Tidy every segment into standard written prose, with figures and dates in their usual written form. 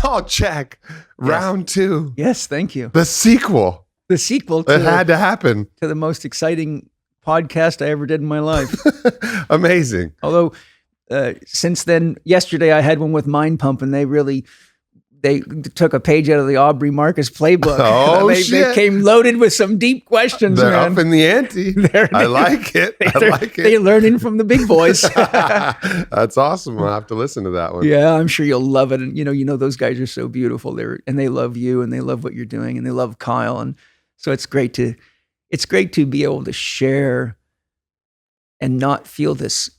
Paul Chek, round 2. Yes, thank you. The sequel. The sequel It had to happen. to the most exciting podcast I ever did in my life. Amazing. Although since then, yesterday I had one with Mind Pump, and they took a page out of the Aubrey Marcus playbook. Oh, they shit. came loaded with some deep questions, They're man. up in the ante. I like it. They're learning from the big boys. That's awesome. I'll have to listen to that one. Yeah, I'm sure you'll love it. And you know those guys are so beautiful. They love you, and they love what you're doing, and they love Kyle. And so it's great to be able to share and not feel this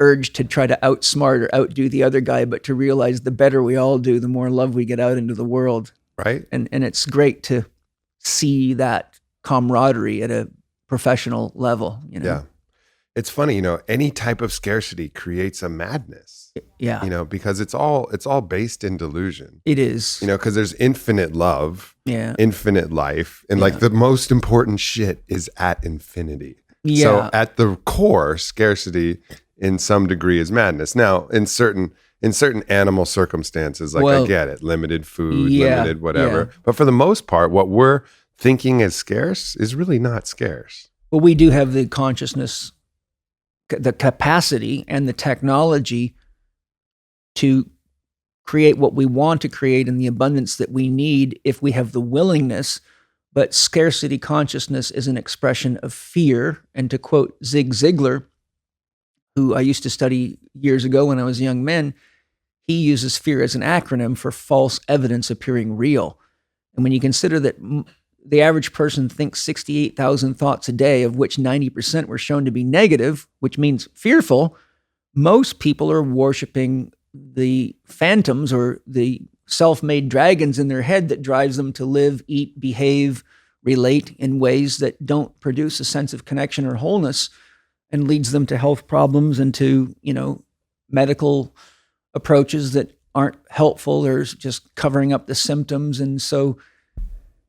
urge to try to outsmart or outdo the other guy, but to realize the better we all do, the more love we get out into the world. Right. And it's great to see that camaraderie at a professional level, you know? Yeah. It's funny, any type of scarcity creates a madness. Yeah. Because it's all based in delusion. It is. Because there's infinite love, Yeah. infinite life, and like the most important shit is at infinity. Yeah. So at the core, scarcity in some degree is madness. Now, in certain animal circumstances, like I get it, limited food, limited whatever. Yeah. But for the most part, what we're thinking is scarce is really not scarce. Well, we do have the consciousness, the capacity and the technology to create what we want to create in the abundance that we need if we have the willingness. But scarcity consciousness is an expression of fear. And to quote Zig Ziglar, who I used to study years ago when I was a young man, he uses fear as an acronym for false evidence appearing real. And when you consider that the average person thinks 68,000 thoughts a day, of which 90% were shown to be negative, which means fearful, most people are worshiping the phantoms or the self-made dragons in their head that drives them to live, eat, behave, relate in ways that don't produce a sense of connection or wholeness, and leads them to health problems and to, medical approaches that aren't helpful. There's just covering up the symptoms. And so,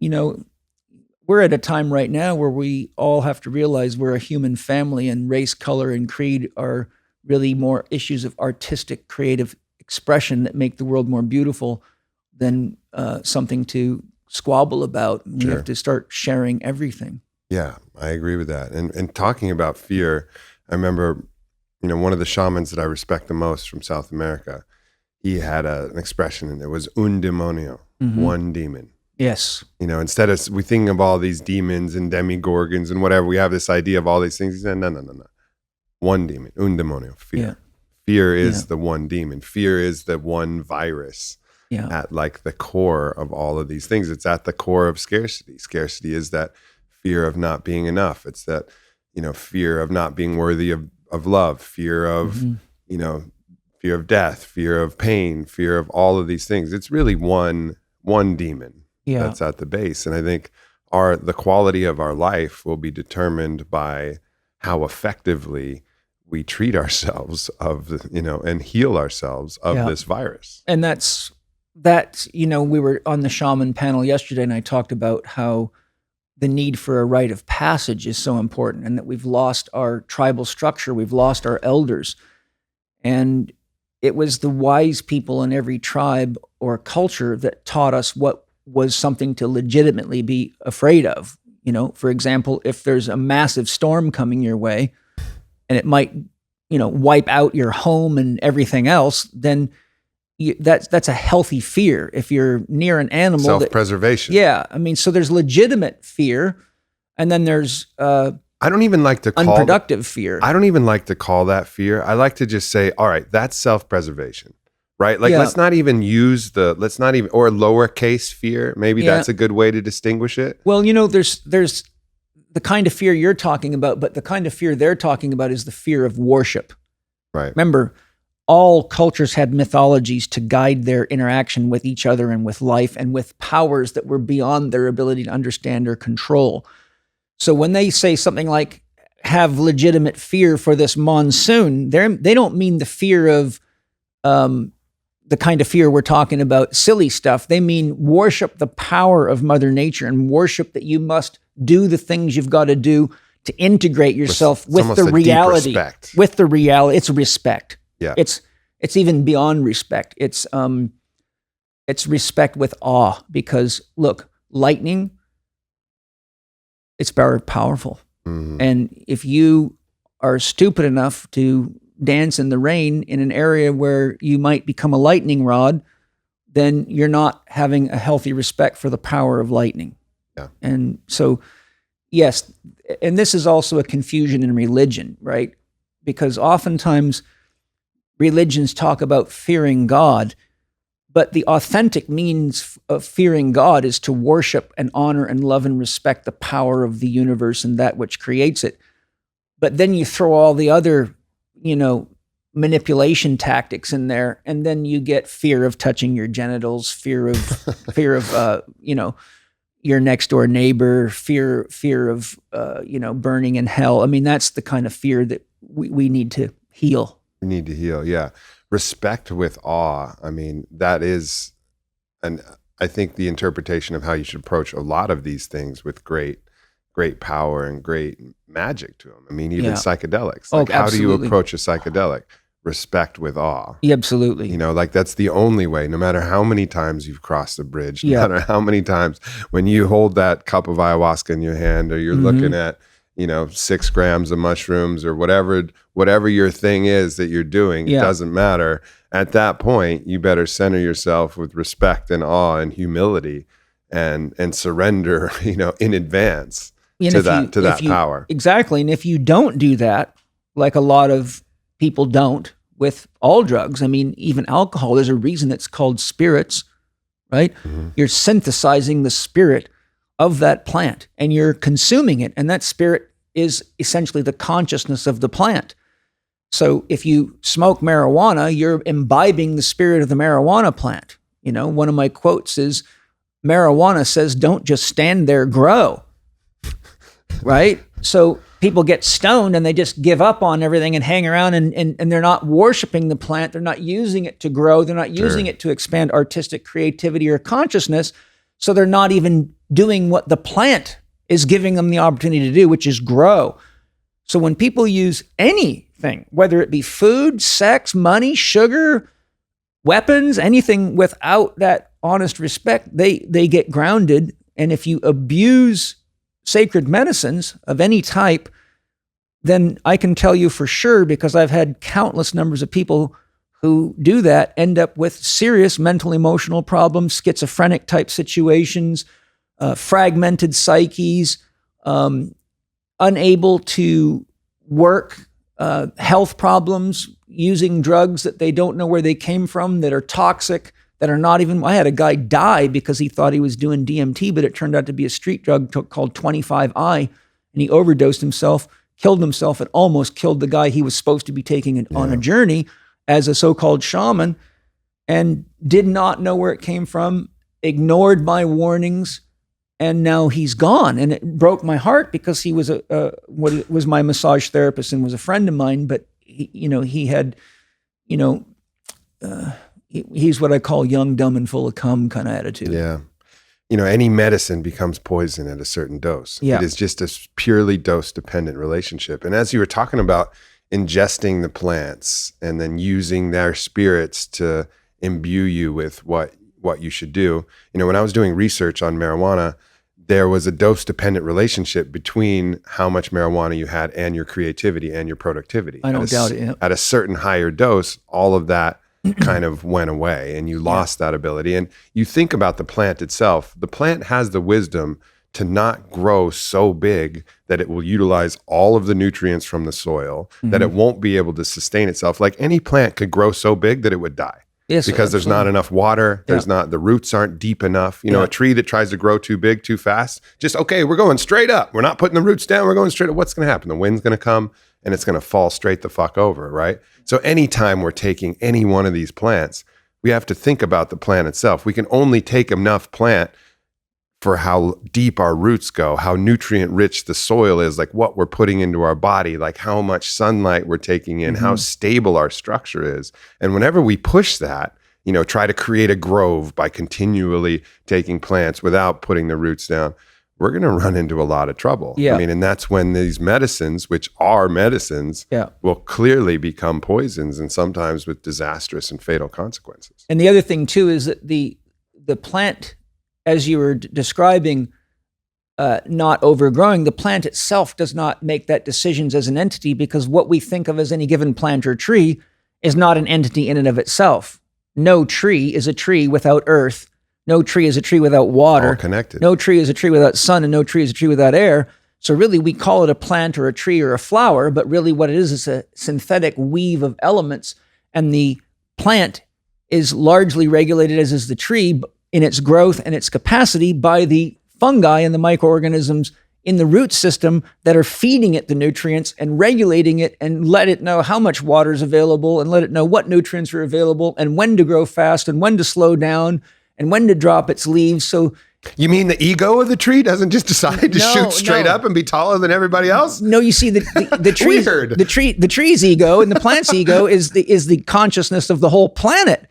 we're at a time right now where we all have to realize we're a human family, and race, color, and creed are really more issues of artistic, creative expression that make the world more beautiful than something to squabble about. We have to start sharing everything. Yeah, I agree with that. And talking about fear, I remember, one of the shamans that I respect the most from South America, he had an expression, and it was un demonio, one demon. Yes. Instead of we think of all these demons and demigorgons and whatever, we have this idea of all these things. He said, no. One demon, un demonio, fear. Yeah. Fear is the one demon. Fear is the one virus at like the core of all of these things. It's at the core of scarcity. Scarcity is that fear of not being enough. It's that, fear of not being worthy of love, fear of, fear of death, fear of pain, fear of all of these things. It's really one demon that's at the base. And I think the quality of our life will be determined by how effectively we treat ourselves and heal ourselves of this virus. And that's, we were on the shaman panel yesterday, and I talked about how the need for a rite of passage is so important, and that we've lost our tribal structure. We've lost our elders. And it was the wise people in every tribe or culture that taught us what was something to legitimately be afraid of. For example, if there's a massive storm coming your way and it might, wipe out your home and everything else, then that's a healthy fear. If you're near an animal, self-preservation. So there's legitimate fear, and then there's I don't even like to call unproductive fear. I don't even like to call that fear. I like to just say, all right, that's self-preservation, right? Like let's not even or lowercase fear. Maybe that's a good way to distinguish it. Well, there's the kind of fear you're talking about, but the kind of fear they're talking about is the fear of worship. Right. Remember, all cultures had mythologies to guide their interaction with each other and with life and with powers that were beyond their ability to understand or control. So when they say something like, have legitimate fear for this monsoon, they don't mean the fear of the kind of fear we're talking about, silly stuff. They mean worship the power of Mother Nature, and worship that you must do the things you've got to do to integrate yourself with the reality. With the reality. It's respect. Yeah. It's even beyond respect. It's it's respect with awe, because look, lightning, it's very powerful. And if you are stupid enough to dance in the rain in an area where you might become a lightning rod, then you're not having a healthy respect for the power of lightning. Yeah. And so, yes, and this is also a confusion in religion, right? Because oftentimes religions talk about fearing God, but the authentic means of fearing God is to worship and honor and love and respect the power of the universe and that which creates it. But then you throw all the other, manipulation tactics in there, and then you get fear of touching your genitals, fear of your next door neighbor, fear of burning in hell. I mean, that's the kind of fear that we need to heal. We need to heal, yeah. Respect with awe. I mean, that is, and I think the interpretation of how you should approach a lot of these things with great power and great magic to them. I mean, even psychedelics. Like, how do you approach a psychedelic? Respect with awe. Yeah, absolutely. That's the only way, no matter how many times you've crossed the bridge, no matter how many times when you hold that cup of ayahuasca in your hand, or you're looking at, 6 grams of mushrooms, or whatever your thing is that you're doing, it doesn't matter. At that point, you better center yourself with respect and awe and humility and surrender, in advance to that power. Exactly. And if you don't do that, like a lot of people don't with all drugs, I mean, even alcohol, there's a reason it's called spirits, right? Mm-hmm. You're synthesizing the spirit of that plant and you're consuming it. And that spirit is essentially the consciousness of the plant. So if you smoke marijuana, you're imbibing the spirit of the marijuana plant. One of my quotes is, marijuana says, don't just stand there, grow. Right? So people get stoned and they just give up on everything and hang around and they're not worshiping the plant. They're not using it to grow. They're not using it to expand artistic creativity or consciousness. So they're not even doing what the plant is giving them the opportunity to do, which is grow. So when people use anything, whether it be food, sex, money, sugar, weapons, anything without that honest respect, they get grounded. And if you abuse sacred medicines of any type, then I can tell you for sure, because I've had countless numbers of people who do that end up with serious mental emotional problems, schizophrenic type situations, fragmented psyches, unable to work, health problems, using drugs that they don't know where they came from, that are toxic, that are not even, I had a guy die because he thought he was doing DMT, but it turned out to be a street drug called 25I, and he overdosed himself, killed himself, and almost killed the guy he was supposed to be taking on a journey as a so-called shaman, and did not know where it came from, ignored my warnings, and now he's gone. And it broke my heart because he was what was my massage therapist and was a friend of mine, but he had, he's what I call young, dumb, and full of cum kind of attitude. Yeah. Any medicine becomes poison at a certain dose. Yeah. It is just a purely dose-dependent relationship. And as you were talking about ingesting the plants and then using their spirits to imbue you with what you should do. When I was doing research on marijuana, there was a dose-dependent relationship between how much marijuana you had and your creativity and your productivity. I don't doubt it. Yeah. At a certain higher dose, all of that kind of went away and you lost that ability. And you think about the plant itself, the plant has the wisdom to not grow so big that it will utilize all of the nutrients from the soil, that it won't be able to sustain itself. Like any plant could grow so big that it would die. Yes, because there's not enough water. There's not, the roots aren't deep enough. A tree that tries to grow too big, too fast, we're going straight up. We're not putting the roots down. We're going straight up. What's going to happen? The wind's going to come and it's going to fall straight the fuck over, right? So anytime we're taking any one of these plants, we have to think about the plant itself. We can only take enough plant for how deep our roots go, how nutrient rich the soil is, like what we're putting into our body, like how much sunlight we're taking in, how stable our structure is. And whenever we push that, try to create a grove by continually taking plants without putting the roots down, we're going to run into a lot of trouble. Yeah. And that's when these medicines, which are medicines, will clearly become poisons and sometimes with disastrous and fatal consequences. And the other thing too is that the the plant, as you were describing, not overgrowing, the plant itself does not make that decisions as an entity, because what we think of as any given plant or tree is not an entity in and of itself. No tree is a tree without earth. No tree is a tree without water. All connected. No tree is a tree without sun, and no tree is a tree without air. So really, we call it a plant or a tree or a flower, but really what it is a synthetic weave of elements, and the plant is largely regulated, as is the tree, in its growth and its capacity by the fungi and the microorganisms in the root system that are feeding it the nutrients and regulating it, and let it know how much water is available, and let it know what nutrients are available, and when to grow fast and when to slow down and when to drop its leaves. So you mean the ego of the tree doesn't just decide to shoot straight up and be taller than everybody else? No, you see, the tree, the tree's ego and the plant's ego is the consciousness of the whole planet.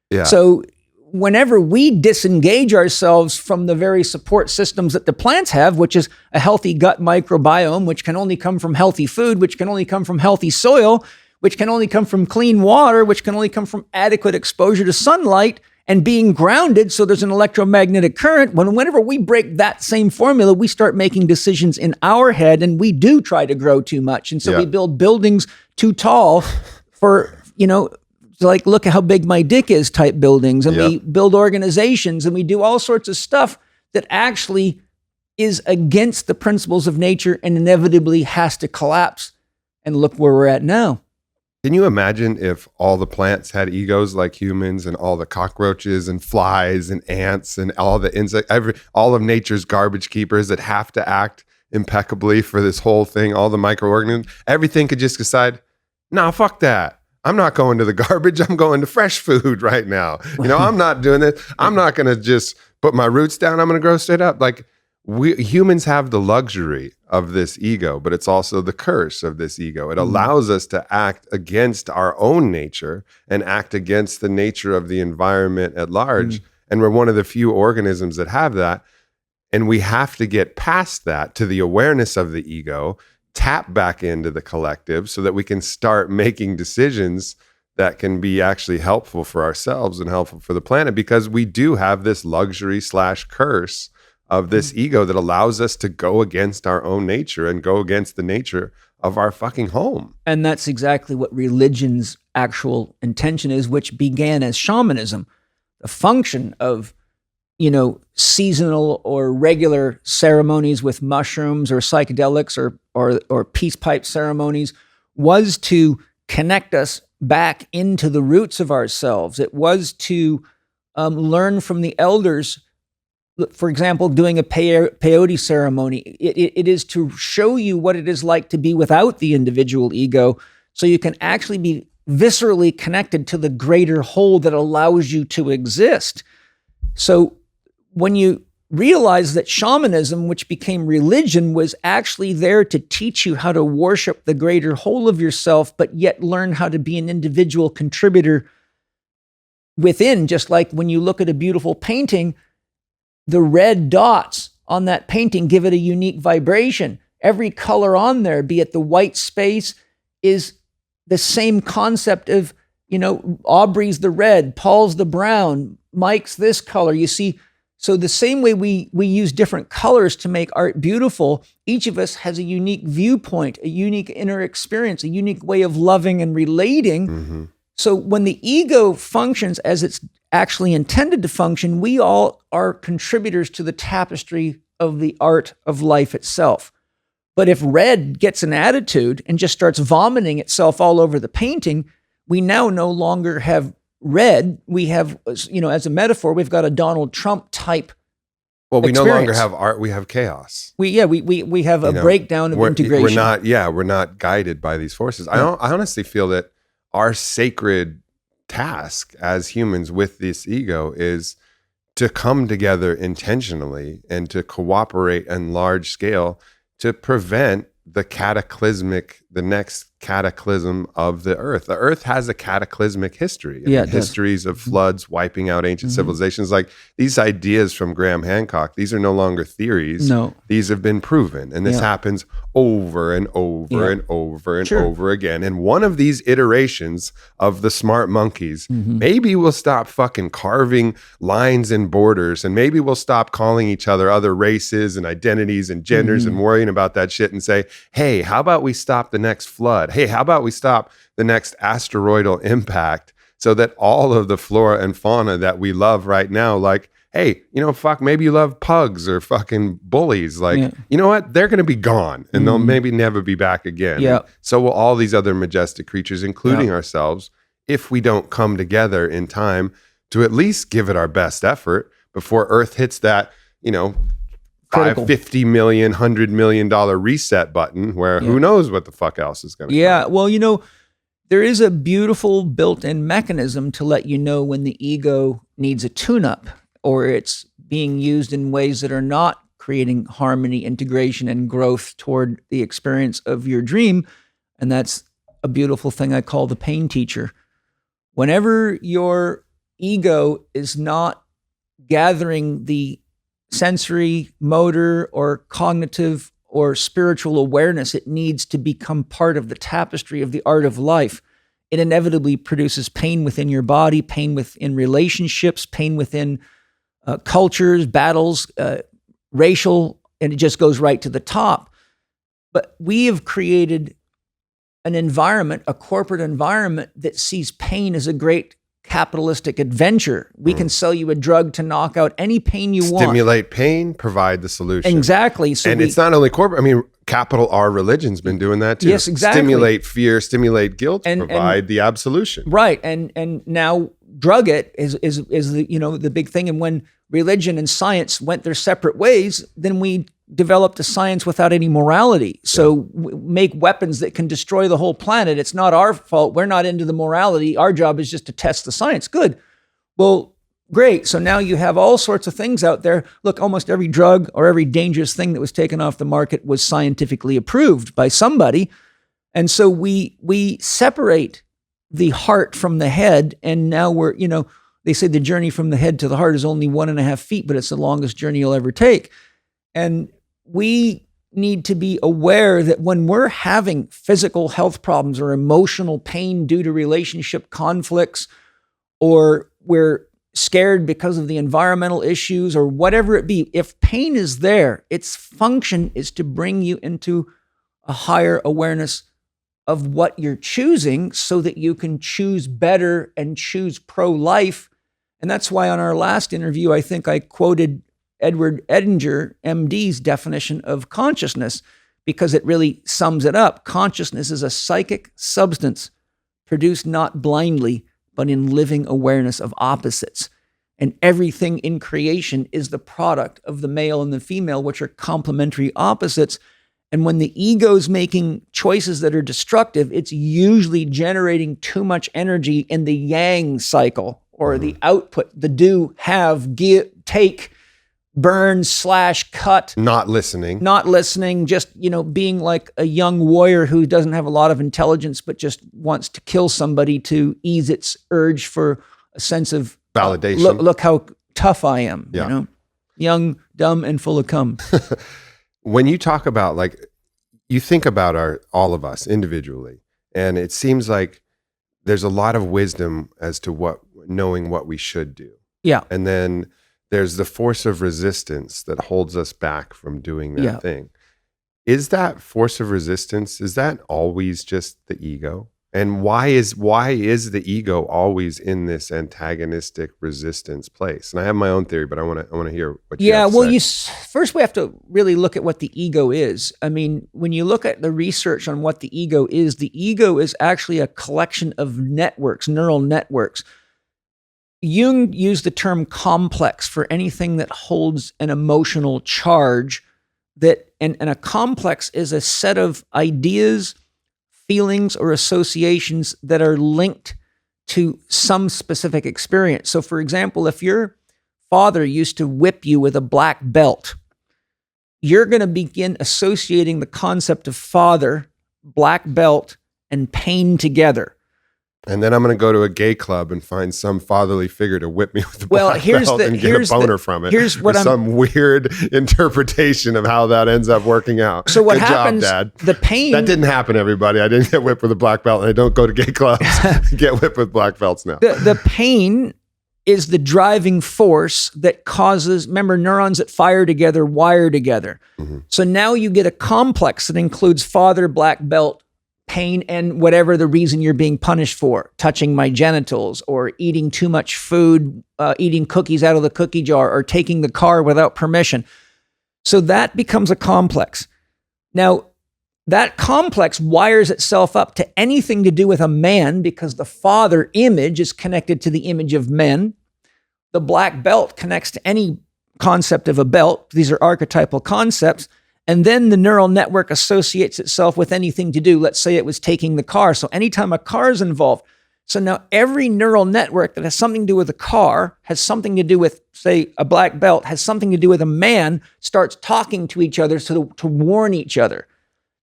Yeah. So whenever we disengage ourselves from the very support systems that the plants have, which is a healthy gut microbiome, which can only come from healthy food, which can only come from healthy soil, which can only come from clean water, which can only come from adequate exposure to sunlight and being grounded, so there's an electromagnetic current. Whenever we break that same formula, we start making decisions in our head, and we do try to grow too much. And so we build buildings too tall for, like, look at how big my dick is type buildings. And we build organizations, and we do all sorts of stuff that actually is against the principles of nature and inevitably has to collapse. And look where we're at now. Can you imagine if all the plants had egos like humans, and all the cockroaches and flies and ants and all the insects, all of nature's garbage keepers that have to act impeccably for this whole thing, all the microorganisms, everything could just decide, nah, fuck that. I'm not going to the garbage. I'm going to fresh food right now. I'm not doing this. I'm not going to just put my roots down. I'm going to grow straight up. Like, we humans have the luxury of this ego, but it's also the curse of this ego. It allows us to act against our own nature and act against the nature of the environment at large. And we're one of the few organisms that have that. And we have to get past that to the awareness of the ego, tap back into the collective so that we can start making decisions that can be actually helpful for ourselves and helpful for the planet, because we do have this luxury / curse of this ego that allows us to go against our own nature and go against the nature of our fucking home. And that's exactly what religion's actual intention is, which began as shamanism. The function of, seasonal or regular ceremonies with mushrooms or psychedelics or peace pipe ceremonies was to connect us back into the roots of ourselves. It was to learn from the elders. For example, doing a peyote ceremony, it is to show you what it is like to be without the individual ego, so you can actually be viscerally connected to the greater whole that allows you to exist. So when you realize that shamanism, which became religion, was actually there to teach you how to worship the greater whole of yourself, but yet learn how to be an individual contributor within, just like when you look at a beautiful painting, the red dots on that painting give it a unique vibration. Every color on there, be it the white space, is the same concept of, Aubrey's the red, Paul's the brown, Mike's this color. You see, so the same way we use different colors to make art beautiful, each of us has a unique viewpoint, a unique inner experience, a unique way of loving and relating. So when the ego functions as it's actually intended to function, we all are contributors to the tapestry of the art of life itself. But if red gets an attitude and just starts vomiting itself all over the painting, we now no longer have red. We have, as a metaphor, we've got a Donald Trump type. Well, we experience. No longer have art, we have chaos. We have a breakdown of integration. We're not guided by these forces. I honestly feel that our sacred task as humans with this ego is to come together intentionally and to cooperate on large scale to prevent the cataclysmic the next cataclysm of the earth. The earth has a cataclysmic history. I mean, histories of floods wiping out ancient civilizations. Like these ideas from Graham Hancock, these are no longer theories. No. These have been proven. And this happens over and over and over and over again. And one of these iterations of the smart monkeys, maybe we'll stop fucking carving lines and borders, and maybe we'll stop calling each other other races and identities and genders and worrying about that shit and say, hey, how about we stop the next flood? Hey, how about we stop the next asteroidal impact so that all of the flora and fauna that we love right now, like, hey, you know, fuck, maybe you love pugs or fucking bullies. Like, you know what? They're going to be gone and they'll maybe never be back again. Yeah. So will all these other majestic creatures, including ourselves, if we don't come together in time to at least give it our best effort before Earth hits that, you know, $50 million, $100 million reset button where who knows what the fuck else is going to come. Well, you know, there is a beautiful built-in mechanism to let you know when the ego needs a tune-up or it's being used in ways that are not creating harmony, integration, and growth toward the experience of your dream. And that's a beautiful thing I call the pain teacher. Whenever your ego is not gathering the sensory, motor, or cognitive or spiritual awareness it needs to become part of the tapestry of the art of life, it inevitably produces pain within your body, pain within relationships, pain within cultures, battles, racial, and it just goes right to the top. But we have created an environment, a corporate environment that sees pain as a great capitalistic adventure. We can sell you a drug to knock out any pain you want. Stimulate pain, provide the solution. Exactly. So and it's not only corporate. I mean, capital R religion's been doing that too. Yes, exactly. Stimulate fear, stimulate guilt, provide the absolution. Right. And now drug it is the, you know, the big thing. And when religion and science went their separate ways, then we developed a science without any morality. So make weapons that can destroy the whole planet. It's not our fault. We're not into the morality. Our job is just to test the science. Good. Well, great. So now you have all sorts of things out there. Look, almost every drug or every dangerous thing that was taken off the market was scientifically approved by somebody. And so we separate the heart from the head. And now we're, you know, they say the journey from the head to the heart is only 1.5 feet, but it's the longest journey you'll ever take. And we need to be aware that when we're having physical health problems or emotional pain due to relationship conflicts, or we're scared because of the environmental issues or whatever it be, if pain is there, its function is to bring you into a higher awareness of what you're choosing so that you can choose better and choose pro-life. And that's why on our last interview, I think I quoted Edward Edinger, MD's definition of consciousness, because it really sums it up. Consciousness is a psychic substance produced not blindly, but in living awareness of opposites. And everything in creation is the product of the male and the female, which are complementary opposites. And when the ego's making choices that are destructive, it's usually generating too much energy in the yang cycle, or the output, the do, have, give, take, burn / cut. Not listening, just, you know, being like a young warrior who doesn't have a lot of intelligence, but just wants to kill somebody to ease its urge for a sense of validation. Look how tough I am, you know, young, dumb, and full of cum. When you talk about, like, you think about all of us individually, and it seems like there's a lot of wisdom as to knowing what we should do. Yeah. And then there's the force of resistance that holds us back from doing that thing. Is that force of resistance, is that always just the ego? And why is the ego always in this antagonistic resistance place? And I have my own theory, but I want to hear what you have to say. First we have to really look at what the ego is. I mean, when you look at the research on what the ego is actually a collection of networks, neural networks. Jung used the term complex for anything that holds an emotional charge, and a complex is a set of ideas, feelings, or associations that are linked to some specific experience. So for example, if your father used to whip you with a black belt, you're going to begin associating the concept of father black belt and pain together. And then I'm going to go to a gay club and find some fatherly figure to whip me with the black belt and get a boner from it. Here's what some weird interpretation of how that ends up working out. So what Good happens, job, Dad. the pain... That didn't happen, everybody. I didn't get whipped with a black belt, and I don't go to gay clubs and get whipped with black belts now. The pain is the driving force that causes, remember, neurons that fire together, wire together. Mm-hmm. So now you get a complex that includes father, black belt, pain, and whatever the reason you're being punished for, touching my genitals or eating too much food, eating cookies out of the cookie jar, or taking the car without permission. So that becomes a complex. Now, that complex wires itself up to anything to do with a man because the father image is connected to the image of men. The black belt connects to any concept of a belt. These are archetypal concepts. And then the neural network associates itself with anything to do. Let's say it was taking the car. So anytime a car is involved. So now every neural network that has something to do with a car, has something to do with, say, a black belt, has something to do with a man, starts talking to each other to warn each other.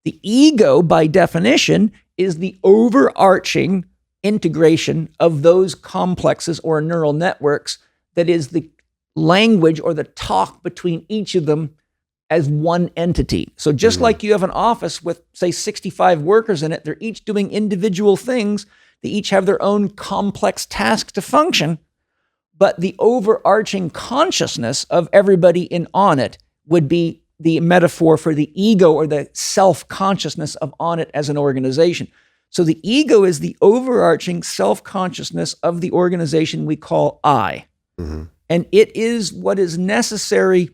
The ego, by definition, is the overarching integration of those complexes or neural networks that is the language or the talk between each of them as one entity. So just like you have an office with, say, 65 workers in it, they're each doing individual things. They each have their own complex task to function, but the overarching consciousness of everybody on it would be the metaphor for the ego or the self-consciousness of on it as an organization. So the ego is the overarching self-consciousness of the organization we call I. Mm-hmm. And it is what is necessary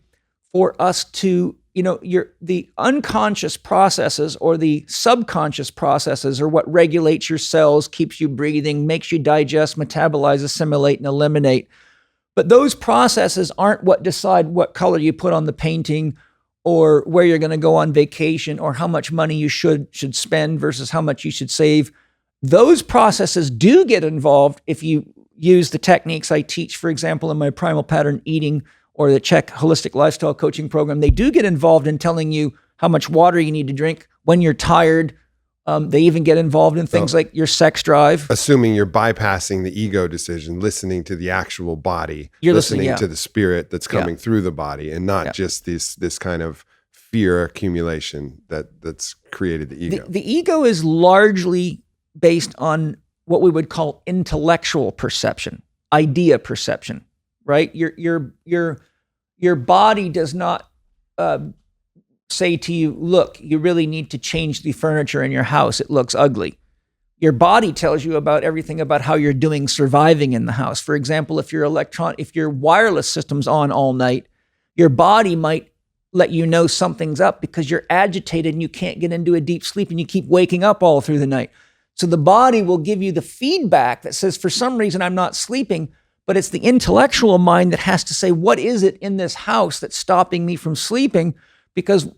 for us to, the unconscious processes or the subconscious processes are what regulates your cells, keeps you breathing, makes you digest, metabolize, assimilate, and eliminate. But those processes aren't what decide what color you put on the painting or where you're going to go on vacation or how much money you should spend versus how much you should save. Those processes do get involved if you use the techniques I teach, for example, in my primal pattern eating or the Chek holistic lifestyle coaching program. They do get involved in telling you how much water you need to drink when you're tired. They even get involved in things like your sex drive. Assuming you're bypassing the ego decision, listening to the actual body, you're listening to the spirit that's coming through the body, and not just this kind of fear accumulation that's created the ego. The ego is largely based on what we would call intellectual perception, idea perception, right? Your body does not say to you, look, you really need to change the furniture in your house. It looks ugly. Your body tells you about everything about how you're doing surviving in the house. For example, if your wireless system's on all night, your body might let you know something's up because you're agitated and you can't get into a deep sleep and you keep waking up all through the night. So the body will give you the feedback that says, for some reason, I'm not sleeping, but it's the intellectual mind that has to say, what is it in this house that's stopping me from sleeping? Because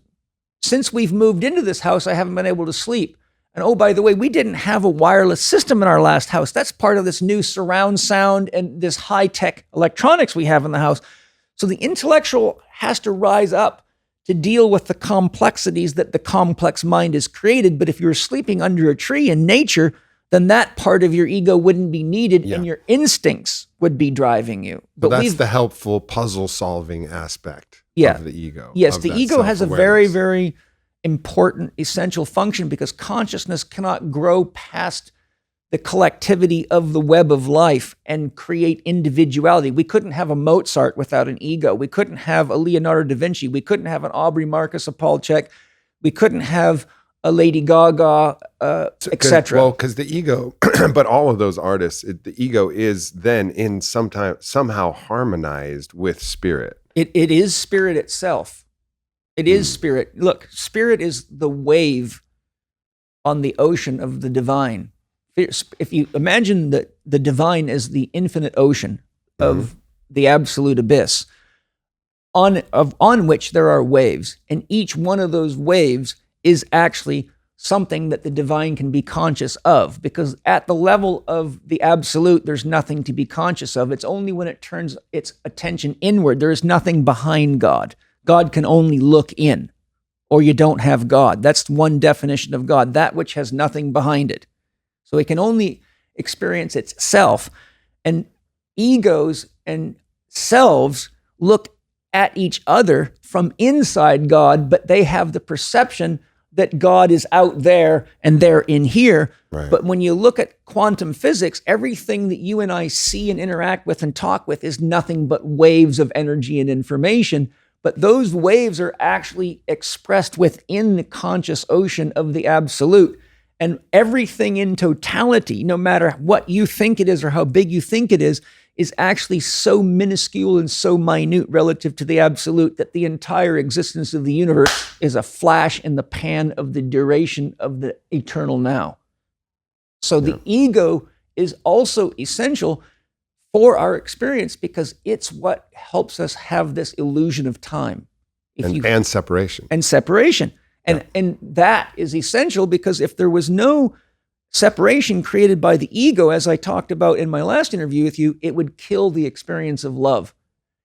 since we've moved into this house, I haven't been able to sleep. And oh, by the way, we didn't have a wireless system in our last house. That's part of this new surround sound and this high-tech electronics we have in the house. So the intellectual has to rise up to deal with the complexities that the complex mind has created. But if you're sleeping under a tree in nature, then that part of your ego wouldn't be needed and your instincts would be driving you. But that's the helpful puzzle-solving aspect of the ego. Yes, the ego has a very, very important, essential function because consciousness cannot grow past the collectivity of the web of life and create individuality. We couldn't have a Mozart without an ego. We couldn't have a Leonardo da Vinci. We couldn't have an Aubrey Marcus, a Paul Chek. We couldn't have a Lady Gaga, etc. Well, because the ego, but all of those artists, the ego is then somehow harmonized with spirit. It is spirit itself. It is spirit. Look, spirit is the wave on the ocean of the divine. If you imagine that the divine is the infinite ocean of the absolute abyss, on which there are waves, and each one of those waves is actually something that the divine can be conscious of, because at the level of the absolute, there's nothing to be conscious of. It's only when it turns its attention inward. There is nothing behind God. God can only look in. or you don't have God. That's one definition of God, that which has nothing behind it. So it can only experience itself. And egos and selves look at each other from inside God, but they have the perception that God is out there and they're in here. Right. But when you look at quantum physics, everything that you and I see and interact with and talk with is nothing but waves of energy and information. But those waves are actually expressed within the conscious ocean of the absolute. And everything in totality, no matter what you think it is or how big you think it is actually so minuscule and so minute relative to the absolute that the entire existence of the universe is a flash in the pan of the duration of the eternal now. So the ego is also essential for our experience because it's what helps us have this illusion of time. And separation. And separation. And that is essential because if there was no separation created by the ego, as I talked about in my last interview with you, it would kill the experience of love.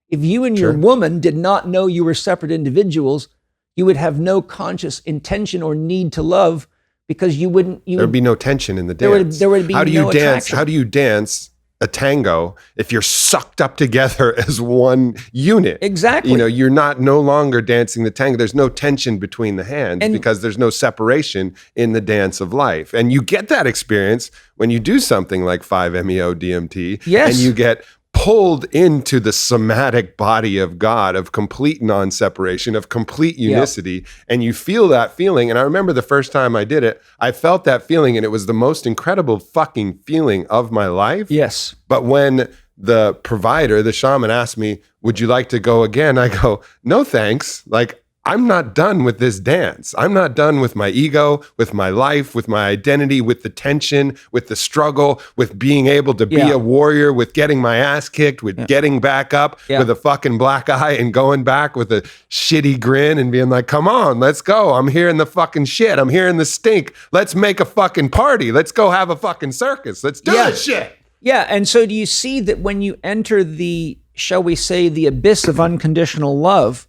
If you and your woman did not know you were separate individuals, you would have no conscious intention or need to love because there would be no tension in the dance. There would be no attraction. How do you dance a tango if you're sucked up together as one unit? Exactly. You're no longer dancing the tango. There's no tension between the hands because there's no separation in the dance of life. And you get that experience when you do something like 5-MeO DMT. Yes. And you get pulled into the somatic body of God, of complete non-separation, of complete unicity, and you feel that feeling. And I remember the first time I did it, I felt that feeling, and it was the most incredible fucking feeling of my life. Yes. But when the provider, the shaman, asked me, would you like to go again? I go, no, thanks. Like, I'm not done with this dance. I'm not done with my ego, with my life, with my identity, with the tension, with the struggle, with being able to be a warrior, with getting my ass kicked, with getting back up with a fucking black eye and going back with a shitty grin and being like, come on, let's go. I'm hearing the fucking shit. I'm hearing the stink. Let's make a fucking party. Let's go have a fucking circus. Let's do this shit. Yeah. And so do you see that when you enter the, shall we say, the abyss of unconditional love,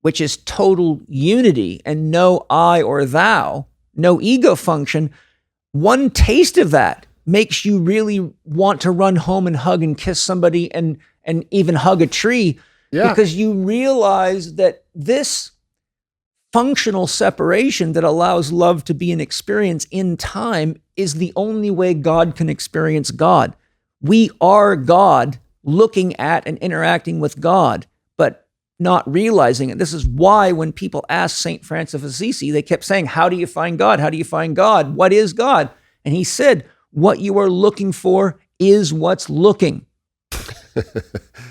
which is total unity and no I or thou, no ego function, one taste of that makes you really want to run home and hug and kiss somebody and even hug a tree because you realize that this functional separation that allows love to be an experience in time is the only way God can experience God. We are God looking at and interacting with God, but not realizing it. This is why when people asked St. Francis of Assisi, they kept saying, how do you find God? How do you find God? What is God? And he said, what you are looking for is what's looking.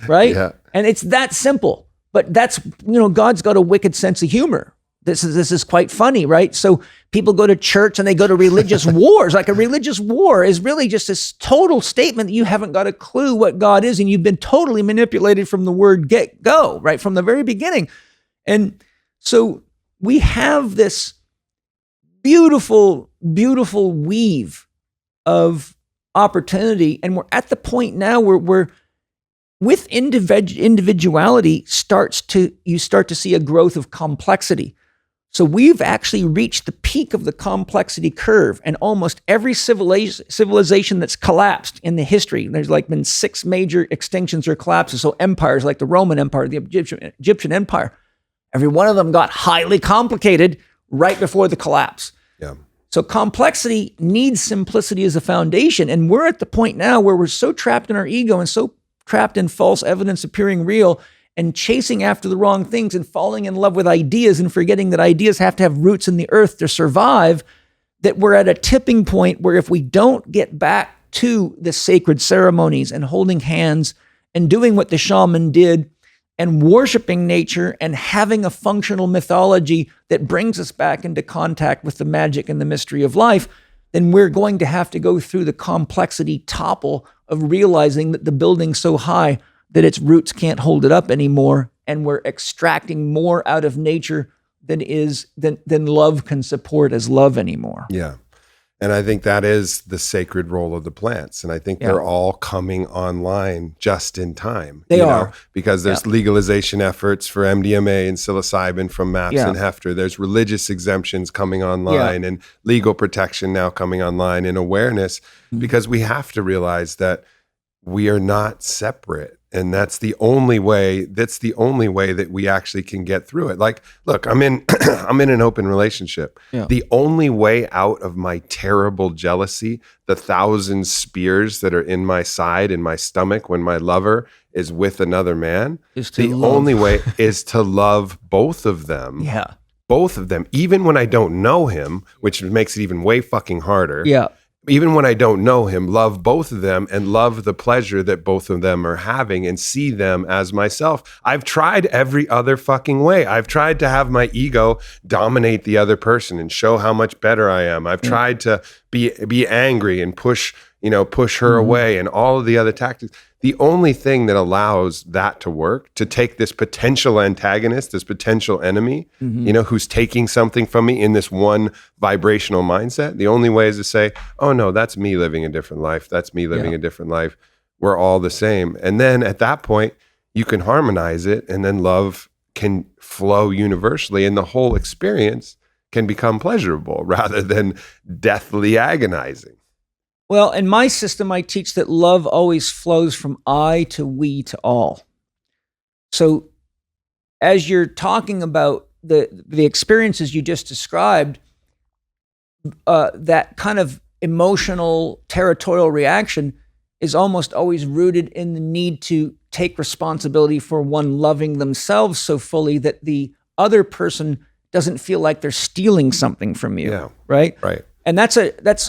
Right? Yeah. And it's that simple. But that's, God's got a wicked sense of humor. This is quite funny, right? So people go to church and they go to religious wars. Like a religious war is really just this total statement that you haven't got a clue what God is, and you've been totally manipulated from the word go, right? From the very beginning. And so we have this beautiful, beautiful weave of opportunity. And we're at the point now where we're with individuality you start to see a growth of complexity. So we've actually reached the peak of the complexity curve, and almost every civilization that's collapsed in the history, there's like been 6 major extinctions or collapses. So empires like the Roman Empire, the Egyptian Empire, every one of them got highly complicated right before the collapse. Yeah. So complexity needs simplicity as a foundation. And we're at the point now where we're so trapped in our ego and so trapped in false evidence appearing real and chasing after the wrong things and falling in love with ideas and forgetting that ideas have to have roots in the earth to survive, that we're at a tipping point where if we don't get back to the sacred ceremonies and holding hands and doing what the shaman did and worshiping nature and having a functional mythology that brings us back into contact with the magic and the mystery of life, then we're going to have to go through the complexity topple of realizing that the building's so high that its roots can't hold it up anymore, and we're extracting more out of nature than love can support as love anymore. Yeah. And I think that is the sacred role of the plants. And I think they're all coming online just in time. They are. Because there's legalization efforts for MDMA and psilocybin from MAPS and Hefter. There's religious exemptions coming online and legal protection now coming online and awareness, because we have to realize that we are not separate. And that's the only way that we actually can get through it. Like, look, I'm in an open relationship. Yeah. The only way out of my terrible jealousy, the 1,000 spears that are in my side and my stomach when my lover is with another man, only way is to love both of them. Yeah. Both of them, even when I don't know him, which makes it even way fucking harder. Yeah. Even when I don't know him, love both of them and love the pleasure that both of them are having and see them as myself. I've tried every other fucking way. I've tried to have my ego dominate the other person and show how much better I am. I've tried to be angry and push her away and all of the other tactics. The only thing that allows that to work, to take this potential antagonist, this potential enemy, who's taking something from me in this one vibrational mindset, the only way is to say, oh no, that's me living a different life. That's me living a different life. We're all the same. And then at that point, you can harmonize it, and then love can flow universally, and the whole experience can become pleasurable rather than deathly agonizing. Well, in my system, I teach that love always flows from I to we to all. So as you're talking about the experiences you just described, that kind of emotional territorial reaction is almost always rooted in the need to take responsibility for one loving themselves so fully that the other person doesn't feel like they're stealing something from you, right? Right. And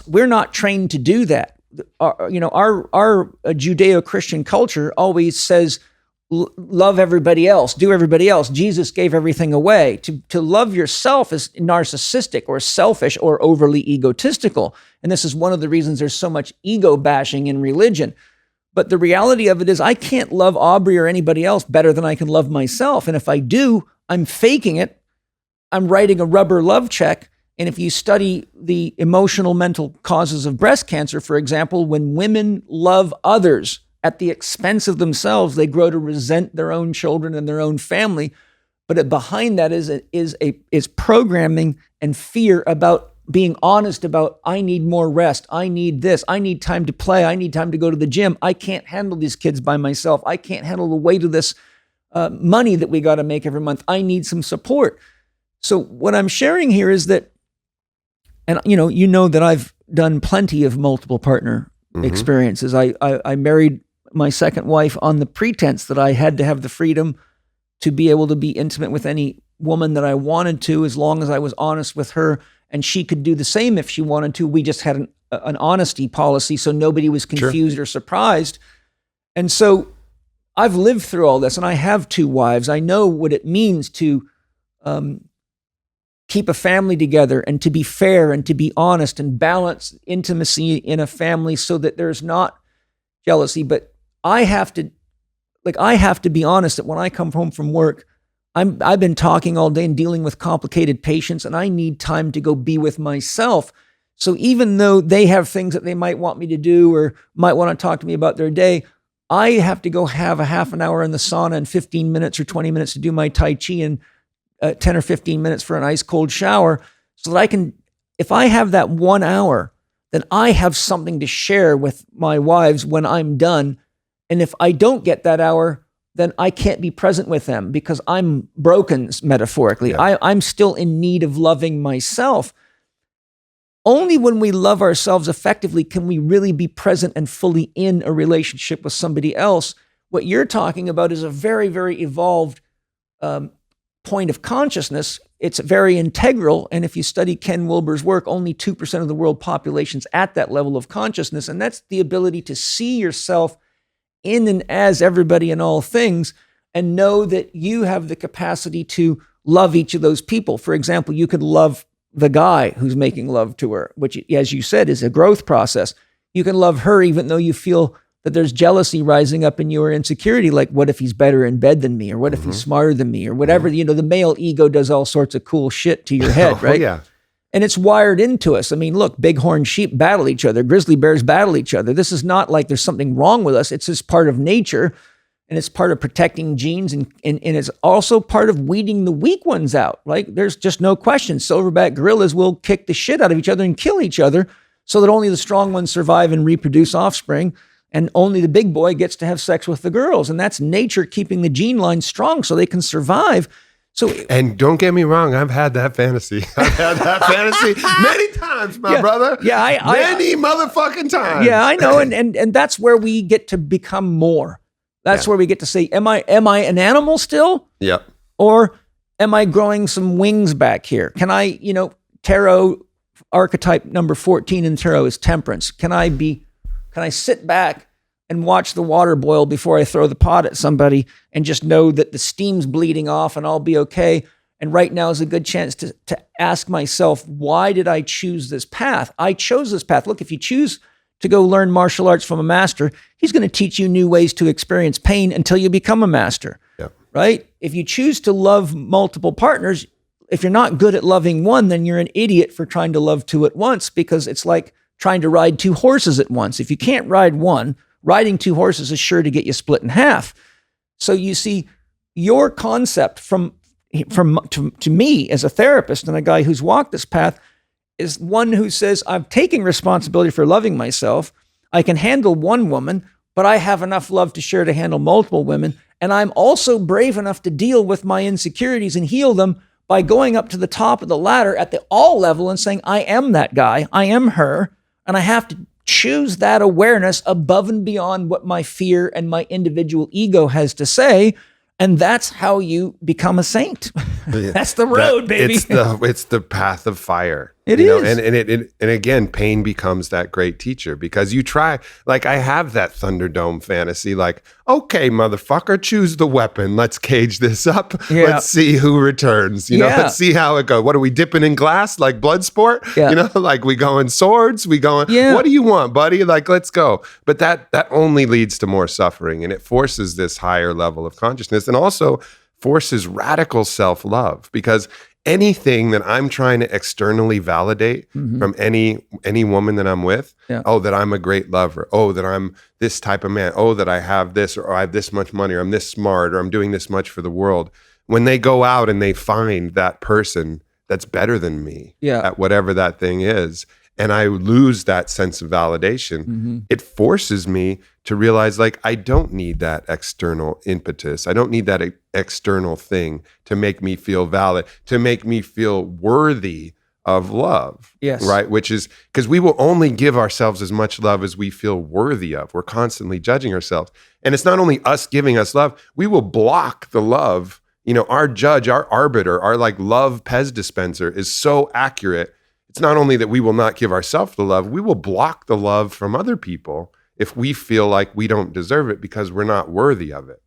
we're not trained to do that. Our Judeo-Christian culture always says, love everybody else, do everybody else. Jesus gave everything away. To love yourself is narcissistic or selfish or overly egotistical. And this is one of the reasons there's so much ego bashing in religion. But the reality of it is I can't love Aubrey or anybody else better than I can love myself. And if I do, I'm faking it. I'm writing a rubber love check. And if you study the emotional mental causes of breast cancer, for example, when women love others at the expense of themselves, they grow to resent their own children and their own family. But behind that is programming and fear about being honest about, I need more rest. I need this. I need time to play. I need time to go to the gym. I can't handle these kids by myself. I can't handle the weight of this money that we got to make every month. I need some support. So what I'm sharing here is that, and you know that I've done plenty of multiple partner experiences. I married my second wife on the pretense that I had to have the freedom to be able to be intimate with any woman that I wanted to, as long as I was honest with her, and she could do the same if she wanted to. We just had an honesty policy, so nobody was confused or surprised. And so I've lived through all this, and I have 2 wives. I know what it means to keep a family together and to be fair and to be honest and balance intimacy in a family so that there's not jealousy. But I have to be honest that when I come home from work, I've been talking all day and dealing with complicated patients, and I need time to go be with myself. So even though they have things that they might want me to do or might want to talk to me about their day, I have to go have a half an hour in the sauna and 15 minutes or 20 minutes to do my Tai Chi and 10 or 15 minutes for an ice cold shower, so that I can, if I have that 1 hour, then I have something to share with my wives when I'm done. And if I don't get that hour, then I can't be present with them because I'm broken, metaphorically. Yeah. I'm still in need of loving myself. Only when we love ourselves effectively can we really be present and fully in a relationship with somebody else. What you're talking about is a very, very evolved point of consciousness. It's very integral. And if you study Ken Wilber's work, only 2% of the world population's at that level of consciousness. And that's the ability to see yourself in and as everybody in all things and know that you have the capacity to love each of those people. For example, you could love the guy who's making love to her, which, as you said, is a growth process. You can love her even though you feel that there's jealousy rising up in you or insecurity, like what if he's better in bed than me, or what if he's smarter than me, or whatever. The male ego does all sorts of cool shit to your head, right? Yeah. And it's wired into us. I mean, look, bighorn sheep battle each other. Grizzly bears battle each other. This is not like there's something wrong with us. It's just part of nature. And it's part of protecting genes. And it's also part of weeding the weak ones out. Like, there's just no question. Silverback gorillas will kick the shit out of each other and kill each other so that only the strong ones survive and reproduce offspring. And only the big boy gets to have sex with the girls. And that's nature keeping the gene line strong so they can survive. So, and don't get me wrong, I've had that fantasy. I've had that fantasy many times, my brother. Yeah, many motherfucking times. Yeah, I know. And that's where we get to become more. That's where we get to say, am I an animal still? Yep. Or am I growing some wings back here? Can I, tarot archetype number 14 in tarot is temperance. Can I sit back and watch the water boil before I throw the pot at somebody and just know that the steam's bleeding off and I'll be okay? And right now is a good chance to ask myself, why did I choose this path? I chose this path. Look, if you choose to go learn martial arts from a master, he's going to teach you new ways to experience pain until you become a master, right? If you choose to love multiple partners, if you're not good at loving one, then you're an idiot for trying to love two at once, because it's like trying to ride two horses at once. If you can't ride one, riding two horses is sure to get you split in half. So you see, your concept to me as a therapist and a guy who's walked this path is one who says, I'm taking responsibility for loving myself. I can handle one woman, but I have enough love to share to handle multiple women. And I'm also brave enough to deal with my insecurities and heal them by going up to the top of the ladder at the all level and saying, I am that guy, I am her, and I have to choose that awareness above and beyond what my fear and my individual ego has to say. And that's how you become a saint. That's the road, baby. It's the path of fire. It is. And again, pain becomes that great teacher, because you try, like, I have that Thunderdome fantasy, like, okay, motherfucker, choose the weapon. Let's cage this up. Yeah. Let's see who returns. Let's see how it goes. What are we dipping in glass like blood sport? Yeah. Like, we going swords, what do you want, buddy? Like, let's go. But that only leads to more suffering, and it forces this higher level of consciousness, and also forces radical self-love, because anything that I'm trying to externally validate from any woman that I'm with, oh, that I'm a great lover, oh, that I'm this type of man, oh, that I have this, or I have this much money, or I'm this smart, or I'm doing this much for the world. When they go out and they find that person that's better than me at whatever that thing is, and I lose that sense of validation, it forces me to realize, like, I don't need that external impetus. I don't need that external thing to make me feel valid, to make me feel worthy of love. Yes. Right? Which is, because we will only give ourselves as much love as we feel worthy of. We're constantly judging ourselves. And it's not only us giving us love, we will block the love. Our judge, our arbiter, our like love Pez dispenser is so accurate. It's not only that we will not give ourselves the love, we will block the love from other people if we feel like we don't deserve it because we're not worthy of it.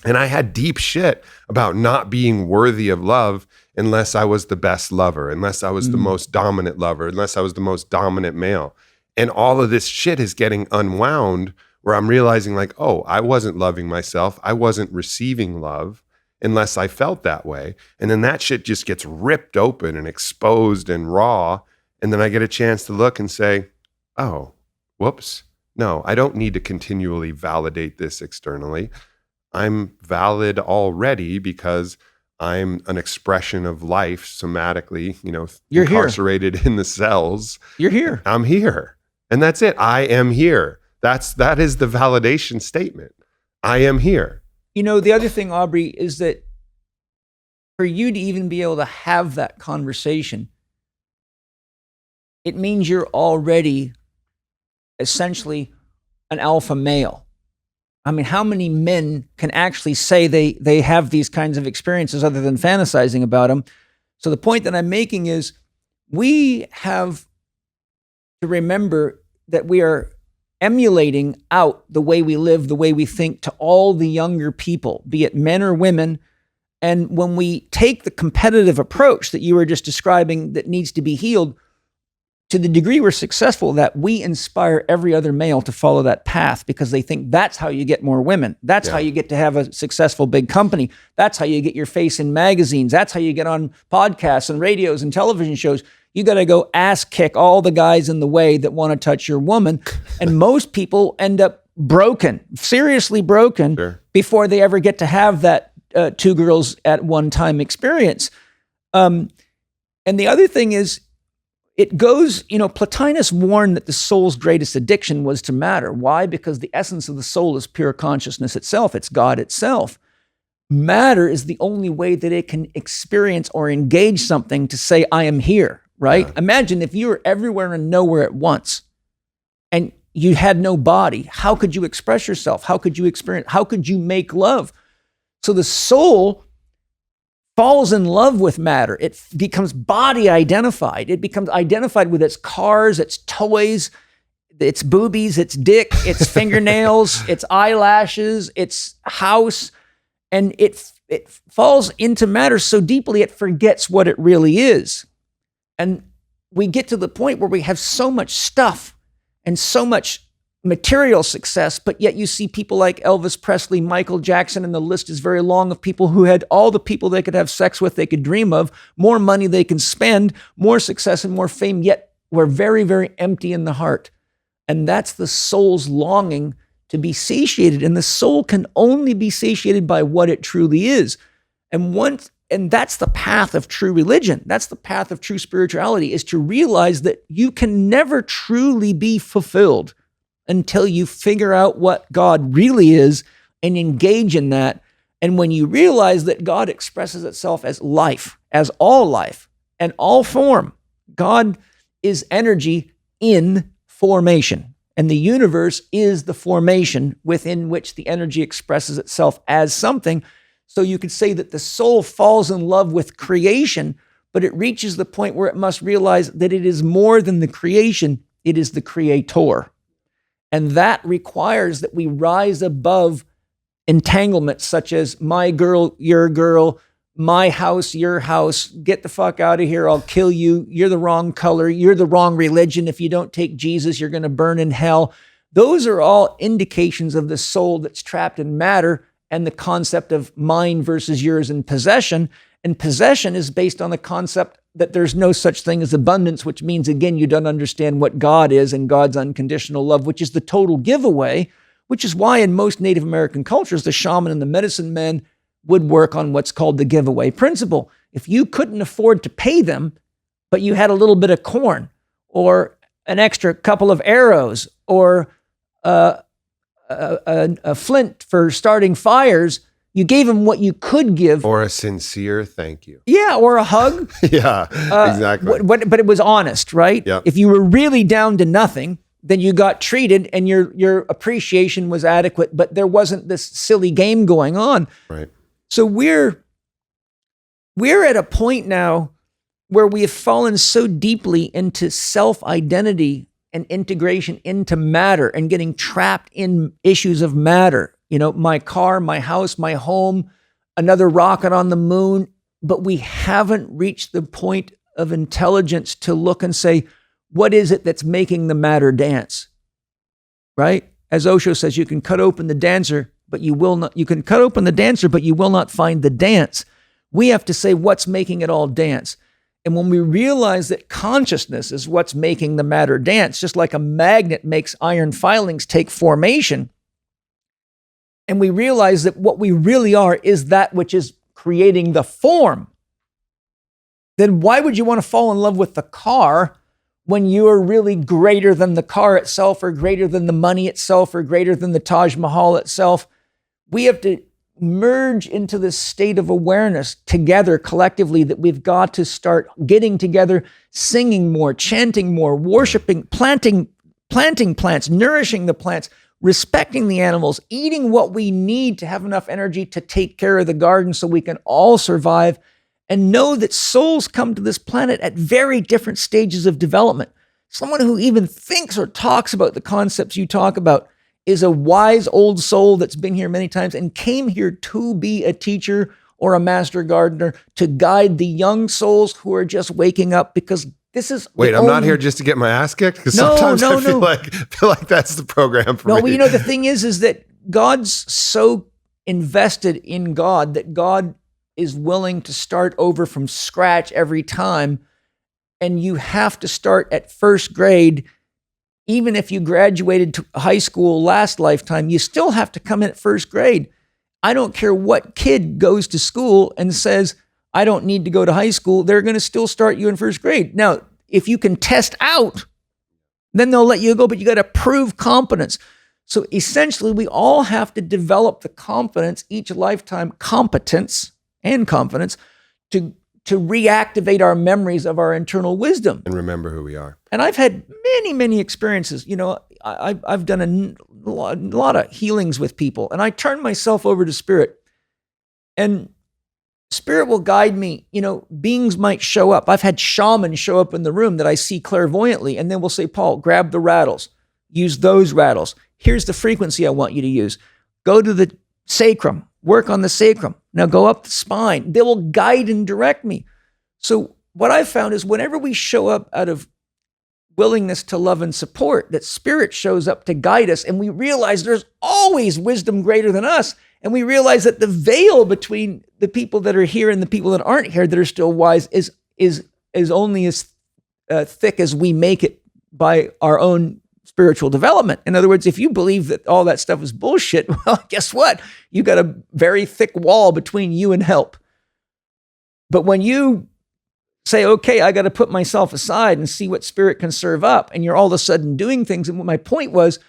And I had deep shit about not being worthy of love unless I was the best lover, unless I was the most dominant lover, unless I was the most dominant male. And all of this shit is getting unwound, where I'm realizing, like, oh, I wasn't loving myself. I wasn't receiving love unless I felt that way. And then that shit just gets ripped open and exposed and raw. And then I get a chance to look and say, oh, whoops. No, I don't need to continually validate this externally. I'm valid already because I'm an expression of life somatically, You're incarcerated here in the cells. You're here. I'm here. And that's it. I am here. That is the validation statement. I am here. The other thing, Aubrey, is that for you to even be able to have that conversation, it means you're already essentially an alpha male. I mean, how many men can actually say they have these kinds of experiences other than fantasizing about them? So the point that I'm making is, we have to remember that we are emulating out the way we live, the way we think, to all the younger people, be it men or women. And when we take the competitive approach that you were just describing that needs to be healed, to the degree we're successful, that we inspire every other male to follow that path, because they think that's how you get more women. That's how you get to have a successful big company. That's how you get your face in magazines. That's how you get on podcasts and radios and television shows. You got to go ass kick all the guys in the way that want to touch your woman. And most people end up broken, seriously broken, before they ever get to have that two girls at one time experience. And the other thing is, it goes, Plotinus warned that the soul's greatest addiction was to matter. Why? Because the essence of the soul is pure consciousness itself. It's God itself. Matter is the only way that it can experience or engage something to say, I am here, right? Yeah. Imagine if you were everywhere and nowhere at once and you had no body. How could you express yourself? How could you experience? How could you make love? So the soul falls in love with matter. It becomes body identified. It becomes identified with its cars, its toys, its boobies, its dick, its fingernails, its eyelashes, its house. And it falls into matter so deeply it forgets what it really is. And we get to the point where we have so much stuff and so much material success, but yet you see people like Elvis Presley, Michael Jackson, and the list is very long of people who had all the people they could have sex with, they could dream of, more money they can spend, more success and more fame, yet we're very, very empty in the heart. And that's the soul's longing to be satiated. And the soul can only be satiated by what it truly is. And that's the path of true religion. That's the path of true spirituality, is to realize that you can never truly be fulfilled until you figure out what God really is and engage in that. And when you realize that God expresses itself as life, as all life and all form, God is energy in formation. And the universe is the formation within which the energy expresses itself as something. So you could say that the soul falls in love with creation, but it reaches the point where it must realize that it is more than the creation, it is the creator. And that requires that we rise above entanglements such as my girl, your girl, my house, your house, get the fuck out of here, I'll kill you, you're the wrong color, you're the wrong religion, if you don't take Jesus, you're going to burn in hell. Those are all indications of the soul that's trapped in matter and the concept of mine versus yours and possession. And possession is based on the concept that there's no such thing as abundance, which means, again, you don't understand what God is and God's unconditional love, which is the total giveaway, which is why in most Native American cultures, the shaman and the medicine man would work on what's called the giveaway principle. If you couldn't afford to pay them, but you had a little bit of corn or an extra couple of arrows or a flint for starting fires, you gave them what you could give. Or a sincere thank you. Yeah, or a hug. Yeah, exactly. But it was honest, right? Yep. If you were really down to nothing, then you got treated and your appreciation was adequate, but there wasn't this silly game going on. Right. So we're at a point now where we have fallen so deeply into self-identity and integration into matter and getting trapped in issues of matter. My car, my house, my home, another rocket on the moon, but we haven't reached the point of intelligence to look and say, what is it that's making the matter dance? Right? As Osho says, you can cut open the dancer, but you will not find the dance. We have to say what's making it all dance. And when we realize that consciousness is what's making the matter dance, just like a magnet makes iron filings take formation, and we realize that what we really are is that which is creating the form, then why would you want to fall in love with the car when you are really greater than the car itself, or greater than the money itself, or greater than the Taj Mahal itself? We have to merge into this state of awareness together collectively, that we've got to start getting together, singing more, chanting more, worshiping, planting plants, nourishing the plants, respecting the animals, eating what we need to have enough energy to take care of the garden so we can all survive, and know that souls come to this planet at very different stages of development. Someone who even thinks or talks about the concepts you talk about is a wise old soul that's been here many times and came here to be a teacher or a master gardener to guide the young souls who are just waking up, because this is... Wait, I'm not here just to get my ass kicked? Because sometimes I feel like that's the program for me. No, the thing is that God's so invested in God that God is willing to start over from scratch every time And you have to start at first grade. Even if you graduated to high school last lifetime, you still have to come in at first grade. I don't care what kid goes to school and says, I don't need to go to high school. They're going to still start you in first grade. Now, if you can test out, then they'll let you go, but you got to prove competence. So essentially, we all have to develop the confidence each lifetime, competence and confidence to reactivate our memories of our internal wisdom. And remember who we are. And I've had many, many experiences. I've done a lot of healings with people, and I turn myself over to spirit. And spirit will guide me. Beings might show up. I've had shamans show up in the room that I see clairvoyantly, and then we'll say, Paul, grab the rattles. Use those rattles. Here's the frequency I want you to use. Go to the sacrum. Work on the sacrum. Now go up the spine. They will guide and direct me. So what I've found is whenever we show up out of willingness to love and support, that spirit shows up to guide us, and we realize there's always wisdom greater than us. And we realize that the veil between the people that are here and the people that aren't here that are still wise is only as thick as we make it by our own spiritual development. In other words, if you believe that all that stuff is bullshit, well, guess what? You got a very thick wall between you and help. But when you say, okay, I got to put myself aside and see what spirit can serve up, and you're all of a sudden doing things. And what my point was,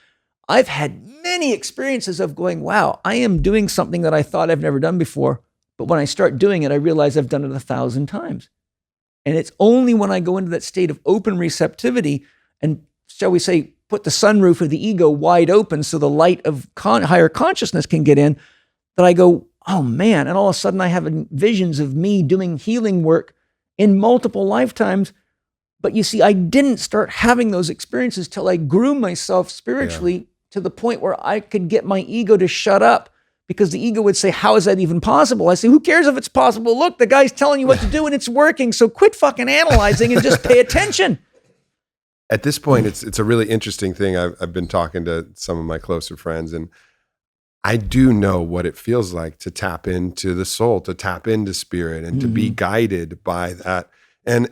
I've had many experiences of going, wow, I am doing something that I thought I've never done before. But when I start doing it, I realize I've done it 1,000 times. And it's only when I go into that state of open receptivity and, shall we say, put the sunroof of the ego wide open so the light of higher consciousness can get in, that I go, oh man. And all of a sudden I have visions of me doing healing work in multiple lifetimes. But you see, I didn't start having those experiences till I grew myself spiritually to the point where I could get my ego to shut up, because the ego would say, how is that even possible? I say, who cares if it's possible? Look, the guy's telling you what to do and it's working. So quit fucking analyzing and just pay attention. At this point, it's a really interesting thing. I've been talking to some of my closer friends, and I do know what it feels like to tap into the soul, to tap into spirit, and to be guided by that. And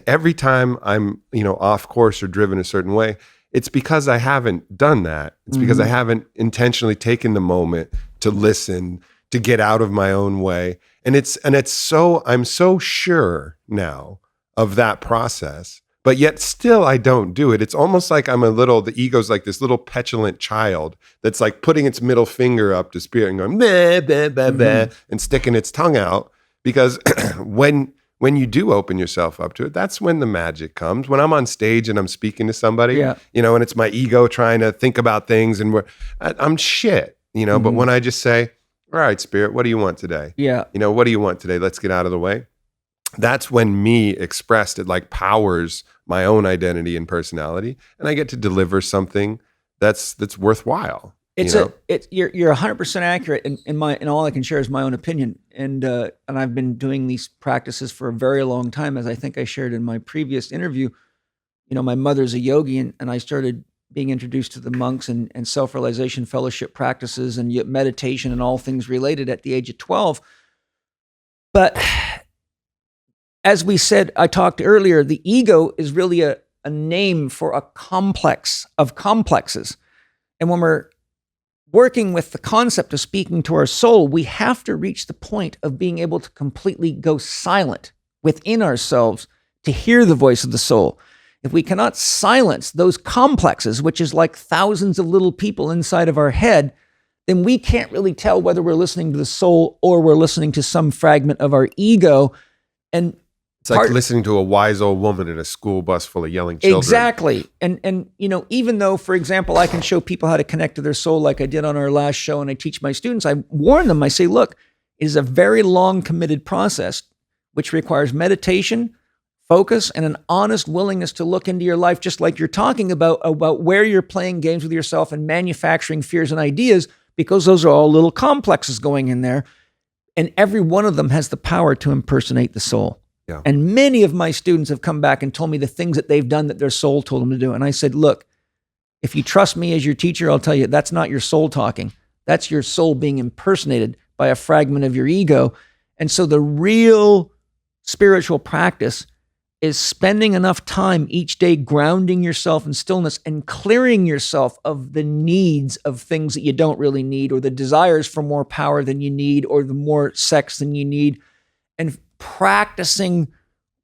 every time I'm, off course or driven a certain way, it's because I haven't done that. It's because I haven't intentionally taken the moment to listen, to get out of my own way. And I'm so sure now of that process. But yet still I don't do it. It's almost like the ego's like this little petulant child that's like putting its middle finger up to spirit and going, bah, bah, bah, bah, and sticking its tongue out. Because when you do open yourself up to it, that's when the magic comes. When I'm on stage and I'm speaking to somebody, and it's my ego trying to think about things, and I'm shit, but when I just say, all right, spirit, what do you want today? Yeah. What do you want today? Let's get out of the way. That's when me expressed, it like powers my own identity and personality, and I get to deliver something that's worthwhile. You're 100% accurate, and all I can share is my own opinion. And I've been doing these practices for a very long time, as I think I shared in my previous interview. My mother's a yogi, and I started being introduced to the monks and self-realization fellowship practices and meditation and all things related at the age of 12. But as we said, I talked earlier, the ego is really a name for a complex of complexes. And when we're working with the concept of speaking to our soul, we have to reach the point of being able to completely go silent within ourselves to hear the voice of the soul. If we cannot silence those complexes, which is like thousands of little people inside of our head, then we can't really tell whether we're listening to the soul or we're listening to some fragment of our ego. And it's like listening to a wise old woman in a school bus full of yelling children. Exactly. And even though, for example, I can show people how to connect to their soul like I did on our last show, and I teach my students, I warn them, I say, look, it is a very long committed process, which requires meditation, focus, and an honest willingness to look into your life, just like you're talking about where you're playing games with yourself and manufacturing fears and ideas, because those are all little complexes going in there. And every one of them has the power to impersonate the soul. Yeah. And many of my students have come back and told me the things that they've done that their soul told them to do. And I said, look, if you trust me as your teacher, I'll tell you, that's not your soul talking. That's your soul being impersonated by a fragment of your ego. And so the real spiritual practice is spending enough time each day grounding yourself in stillness and clearing yourself of the needs of things that you don't really need, or the desires for more power than you need, or the more sex than you need, and practicing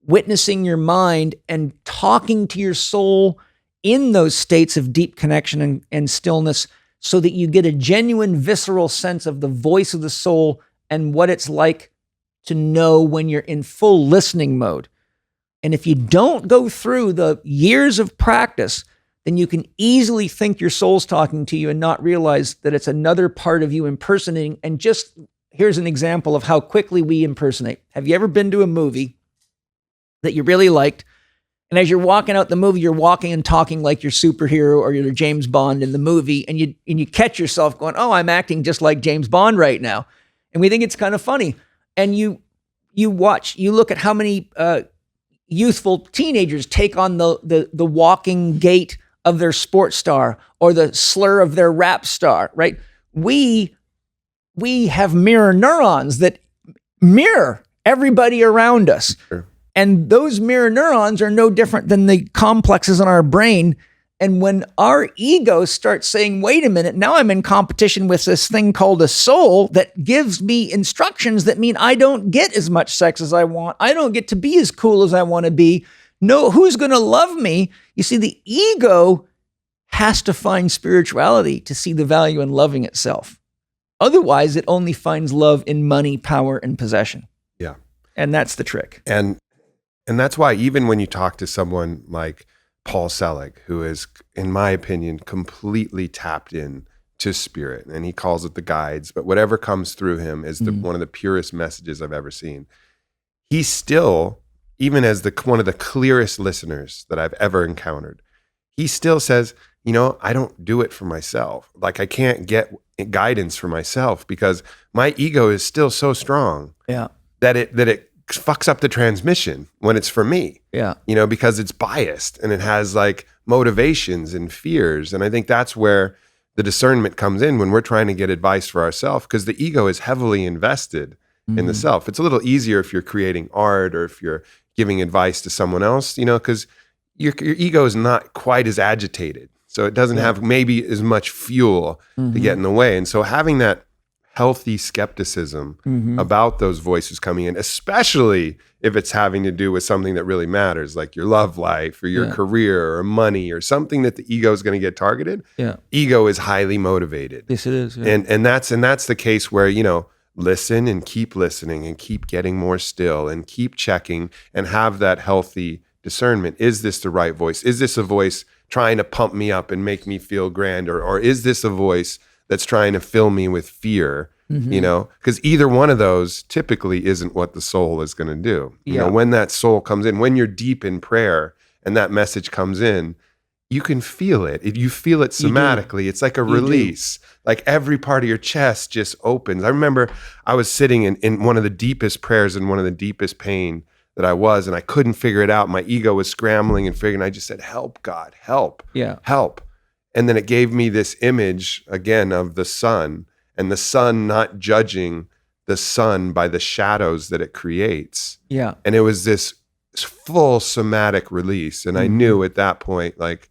witnessing your mind and talking to your soul in those states of deep connection and stillness, so that you get a genuine visceral sense of the voice of the soul and what it's like to know when you're in full listening mode. And if you don't go through the years of practice, then you can easily think your soul's talking to you and not realize that it's another part of you impersonating. And just here's an example of how quickly we impersonate. Have you ever been to a movie that you really liked, and as you're walking out the movie, you're walking and talking like you're superhero or you're James Bond in the movie, and you catch yourself going, oh, I'm acting just like James Bond right now. And we think it's kind of funny. And you look at how many youthful teenagers take on the walking gait of their sports star or the slur of their rap star, right? We have mirror neurons that mirror everybody around us. Sure. And those mirror neurons are no different than the complexes in our brain. And when our ego starts saying, wait a minute, now I'm in competition with this thing called a soul that gives me instructions that mean I don't get as much sex as I want. I don't get to be as cool as I want to be. No, who's going to love me? You see, the ego has to find spirituality to see the value in loving itself. Otherwise, it only finds love in money, power, and possession. Yeah. And that's the trick. And that's why even when you talk to someone like Paul Chek, who is, in my opinion, completely tapped in to spirit, and he calls it the guides, but whatever comes through him is one of the purest messages I've ever seen. He still, even as one of the clearest listeners that I've ever encountered, he still says, I don't do it for myself. Like, I can't get guidance for myself because my ego is still so strong that it fucks up the transmission when it's for me. Yeah. Because it's biased and it has like motivations and fears. And I think that's where the discernment comes in when we're trying to get advice for ourselves, because the ego is heavily invested in the self. It's a little easier if you're creating art or if you're giving advice to someone else, because your ego is not quite as agitated. So it doesn't have maybe as much fuel to get in the way. And so having that healthy skepticism about those voices coming in, especially if it's having to do with something that really matters, like your love life or your career or money or something that the ego is going to get targeted. Yeah. Ego is highly motivated. Yes, it is. Yeah. And that's the case where, listen and keep listening and keep getting more still and keep checking and have that healthy discernment. Is this the right voice? Is this a voice trying to pump me up and make me feel grand? Or is this a voice that's trying to fill me with fear? Because either one of those typically isn't what the soul is going to do. When that soul comes in, when you're deep in prayer and that message comes in, you can feel it. You feel it somatically. It's like a release. Like every part of your chest just opens. I remember I was sitting in one of the deepest prayers and one of the deepest pain that I was, and I couldn't figure it out. My ego was scrambling and figuring. I just said, help, God, help, help. And then it gave me this image again of the sun, and the sun not judging the sun by the shadows that it creates. Yeah. And it was this full somatic release. And I knew at that point, like,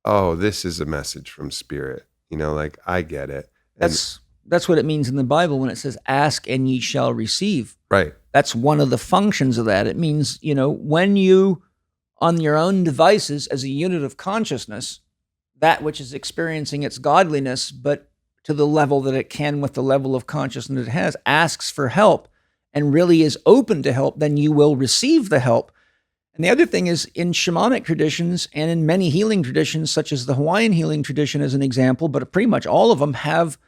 oh, this is a message from spirit. Like, I get it. And that's what it means in the Bible when it says, ask and ye shall receive. Right. That's one of the functions of that. It means, when you, on your own devices as a unit of consciousness, that which is experiencing its godliness, but to the level that it can with the level of consciousness it has, asks for help and really is open to help, then you will receive the help. And the other thing is, in shamanic traditions and in many healing traditions, such as the Hawaiian healing tradition as an example, but pretty much all of them have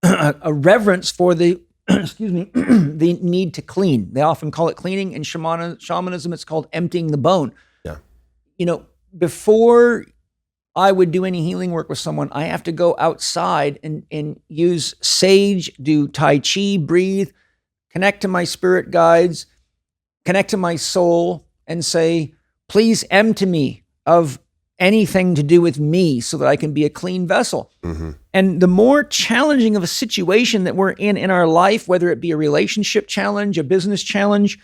a reverence for the the need to clean. They often call it cleaning. In shamanism, it's called emptying the bone. Yeah. Before I would do any healing work with someone, I have to go outside and use sage, do Tai Chi, breathe, connect to my spirit guides, connect to my soul, and say, please empty me of anything to do with me so that I can be a clean vessel. And the more challenging of a situation that we're in our life, whether it be a relationship challenge, a business challenge,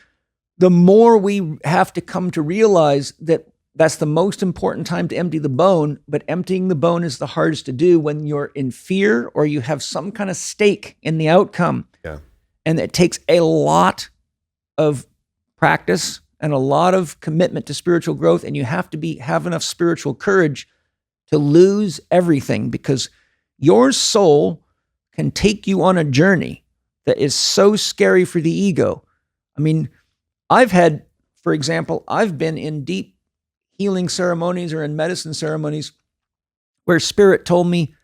the more we have to come to realize that that's the most important time to empty the bone, but emptying the bone is the hardest to do when you're in fear or you have some kind of stake in the outcome. Yeah. And it takes a lot of practice and a lot of commitment to spiritual growth, and you have to have enough spiritual courage to lose everything, because your soul can take you on a journey that is so scary for the ego. I mean, for example, I've been in deep healing ceremonies or in medicine ceremonies where spirit told me,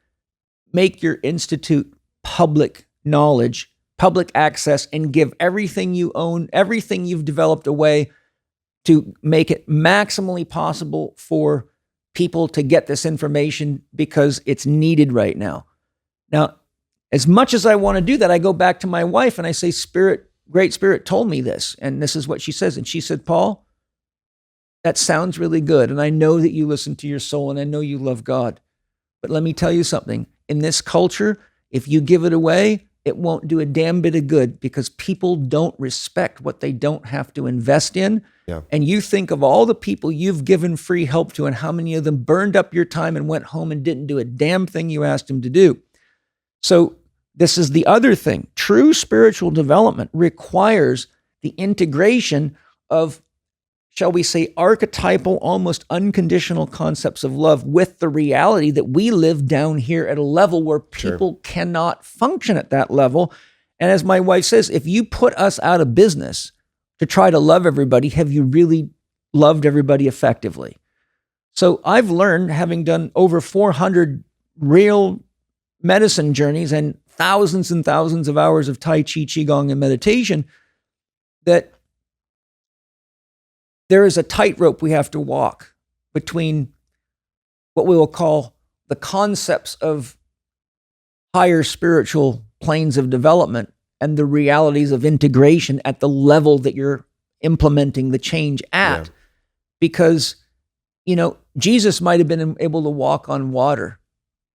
make your institute public knowledge, public access, and give everything you own, everything you've developed away to make it maximally possible for people to get this information because it's needed right now. Now, as much as I want to do that, I go back to my wife and I say, Spirit, Great Spirit told me this, and this is what she says. And she said, Paul, that sounds really good. And I know that you listen to your soul and I know you love God. But let me tell you something. In this culture, if you give it away, it won't do a damn bit of good, because people don't respect what they don't have to invest in. Yeah. And you think of all the people you've given free help to and how many of them burned up your time and went home and didn't do a damn thing you asked them to do. So this is the other thing. True spiritual development requires the integration of, shall we say, archetypal, almost unconditional concepts of love with the reality that we live down here at a level where people cannot function at that level. And as my wife says, if you put us out of business to try to love everybody, have you really loved everybody effectively? So I've learned, having done over 400 real medicine journeys and thousands of hours of Tai Chi, Qigong, and meditation, that there is a tightrope we have to walk between what we will call the concepts of higher spiritual planes of development and the realities of integration at the level that you're implementing the change at. Yeah. Because, Jesus might have been able to walk on water,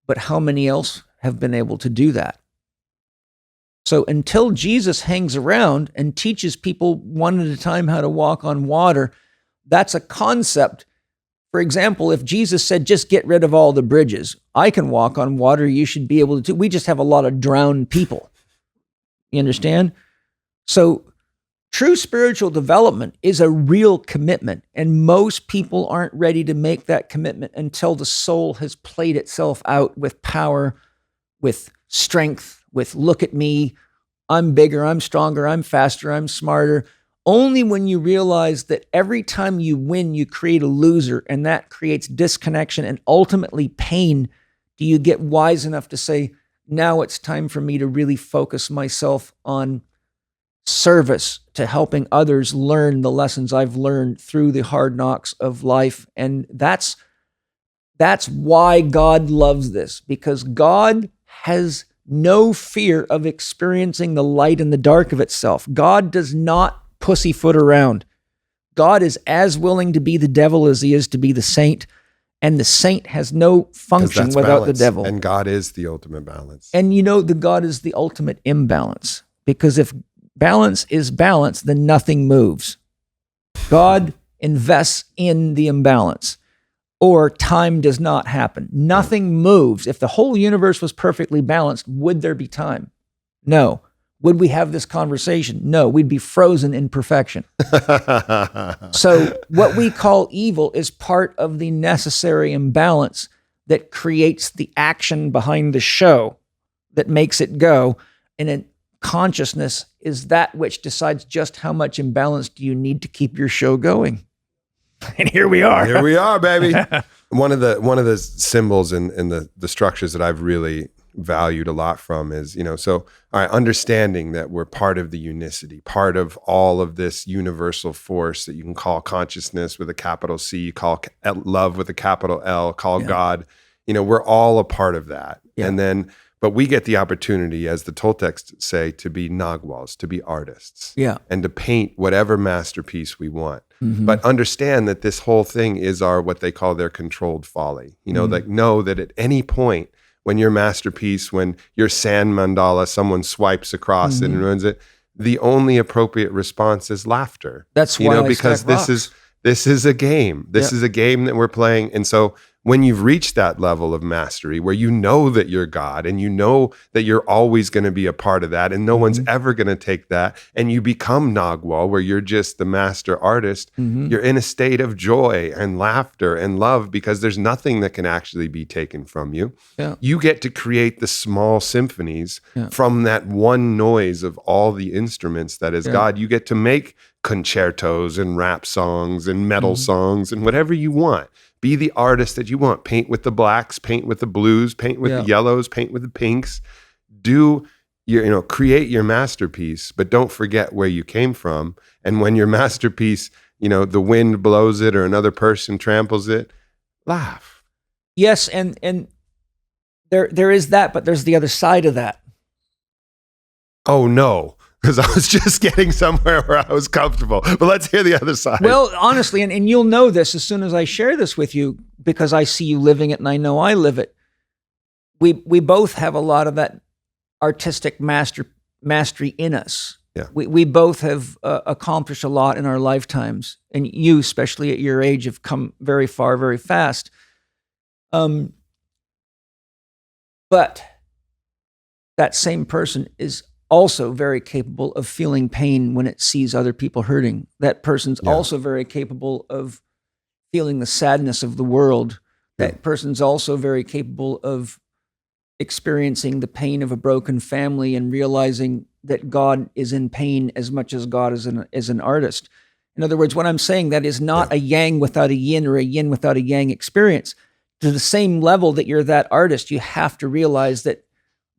but how many else have been able to do that? So until Jesus hangs around and teaches people one at a time how to walk on water, that's a concept. For example, if Jesus said, just get rid of all the bridges, I can walk on water, you should be able to too. We just have a lot of drowned people. You understand? So true spiritual development is a real commitment, and most people aren't ready to make that commitment until the soul has played itself out with power, with strength, with look at me, I'm bigger, I'm stronger, I'm faster, I'm smarter. Only when you realize that every time you win, you create a loser, and that creates disconnection and ultimately pain, do you get wise enough to say, now it's time for me to really focus myself on service, to helping others learn the lessons I've learned through the hard knocks of life. And that's why God loves this, because God has no fear of experiencing the light and the dark of itself. God does not pussyfoot around. God is as willing to be the devil as he is to be the saint, and the saint has no function without the devil. And God is the ultimate balance. And the God is the ultimate imbalance, because if balance is balance, then nothing moves. God invests in the imbalance, or time does not happen. Nothing moves. If the whole universe was perfectly balanced, would there be time? No. Would we have this conversation? No, we'd be frozen in perfection. So what we call evil is part of the necessary imbalance that creates the action behind the show that makes it go. And consciousness is that which decides just how much imbalance do you need to keep your show going. And here we are. Here we are, baby. One of the symbols in the structures that I've really valued a lot from is, so all right, understanding that we're part of the unicity, part of all of this universal force that you can call consciousness with a capital C, call love with a capital L, call God. We're all a part of that. Yeah. And then, but we get the opportunity, as the Toltecs say, to be Naguals, to be artists, and to paint whatever masterpiece we want. Mm-hmm. But understand that this whole thing is what they call their controlled folly. Like know that at any point, when your masterpiece, when your sand mandala, someone swipes across it and ruins it, the only appropriate response is laughter. That's why because this is a game. This is a game that we're playing. And so when you've reached that level of mastery where you know that you're God and you know that you're always going to be a part of that and no one's ever going to take that, and you become Nagwal where you're just the master artist, you're in a state of joy and laughter and love because there's nothing that can actually be taken from you. Yeah. You get to create the small symphonies from that one noise of all the instruments that is God. You get to make concertos and rap songs and metal songs and whatever you want. Be the artist that you want. Paint with the blacks, paint with the blues, paint with the yellows, paint with the pinks. Create your masterpiece, but don't forget where you came from. And when your masterpiece, the wind blows it or another person tramples it, laugh. Yes, and there is that, but there's the other side of that. Oh no. Because I was just getting somewhere where I was comfortable. But let's hear the other side. Well, honestly, and you'll know this as soon as I share this with you, because I see you living it and I know I live it. We both have a lot of that artistic mastery in us. Yeah. We both have accomplished a lot in our lifetimes. And you, especially at your age, have come very far, very fast. But that same person is also very capable of feeling pain when it sees other people hurting. That person's also very capable of feeling the sadness of the world. That person's also very capable of experiencing the pain of a broken family and realizing that God is in pain as much as God is an artist. In other words, what I'm saying, that is not a yang without a yin or a yin without a yang experience. To the same level that you're that artist, you have to realize that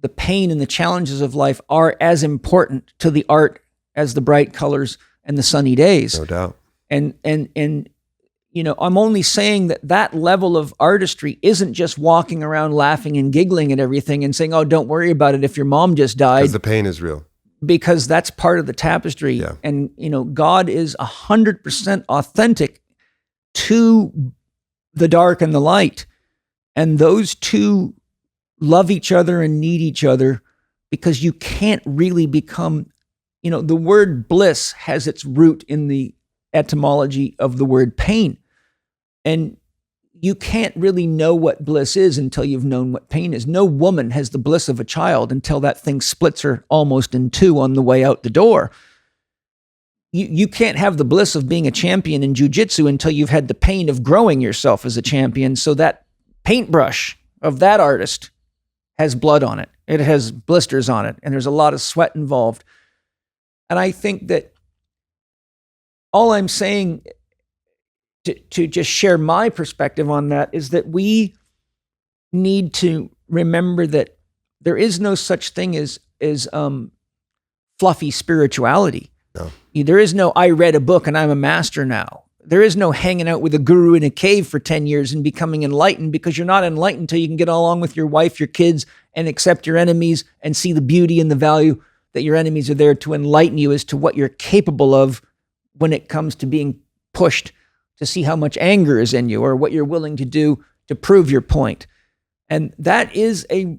the pain and the challenges of life are as important to the art as the bright colors and the sunny days. No doubt. And I'm only saying that level of artistry isn't just walking around laughing and giggling at everything and saying, oh, don't worry about it if your mom just died. Because the pain is real. Because that's part of the tapestry. Yeah. And, God is 100% authentic to the dark and the light. And those two love each other and need each other, because you can't really become, the word bliss has its root in the etymology of the word pain. And you can't really know what bliss is until you've known what pain is. No woman has the bliss of a child until that thing splits her almost in two on the way out the door. You can't have the bliss of being a champion in jiu-jitsu until you've had the pain of growing yourself as a champion. So that paintbrush of that artist has blood on it. It has blisters on it, and there's a lot of sweat involved. And I think that all I'm saying to just share my perspective on that is that we need to remember that there is no such thing as fluffy spirituality. No. There is no, I read a book and I'm a master now. There is no hanging out with a guru in a cave for 10 years and becoming enlightened, because you're not enlightened until you can get along with your wife, your kids, and accept your enemies and see the beauty and the value that your enemies are there to enlighten you as to what you're capable of when it comes to being pushed to see how much anger is in you or what you're willing to do to prove your point. And that is a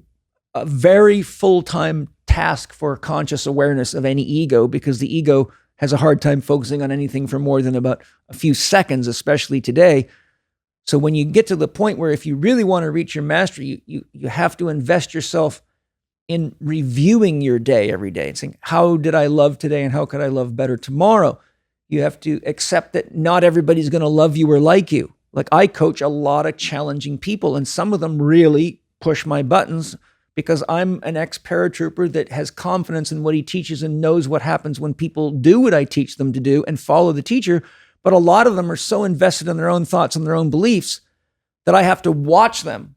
very full-time task for conscious awareness of any ego, because the ego has a hard time focusing on anything for more than about a few seconds, especially today. So when you get to the point where if you really want to reach your mastery, you have to invest yourself in reviewing your day every day and saying, how did I love today and how could I love better tomorrow? You have to accept that not everybody's going to love you or like you. Like, I coach a lot of challenging people, and some of them really push my buttons because I'm an ex-paratrooper that has confidence in what he teaches and knows what happens when people do what I teach them to do and follow the teacher. But a lot of them are so invested in their own thoughts and their own beliefs that I have to watch them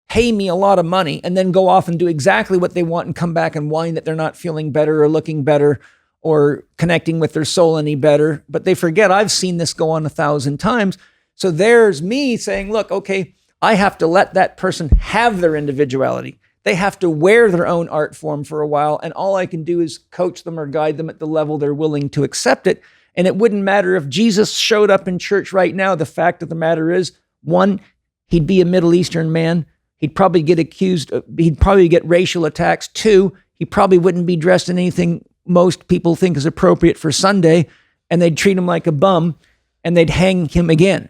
pay me a lot of money and then go off and do exactly what they want and come back and whine that they're not feeling better or looking better or connecting with their soul any better. But they forget I've seen this go on 1,000 times. So there's me saying, look, okay, I have to let that person have their individuality. They have to wear their own art form for a while, and all I can do is coach them or guide them at the level they're willing to accept it. And it wouldn't matter if Jesus showed up in church right now. The fact of the matter is, one, he'd be a Middle Eastern man. He'd probably get accused. He'd probably get racial attacks. Two, he probably wouldn't be dressed in anything most people think is appropriate for Sunday, and they'd treat him like a bum, and they'd hang him again,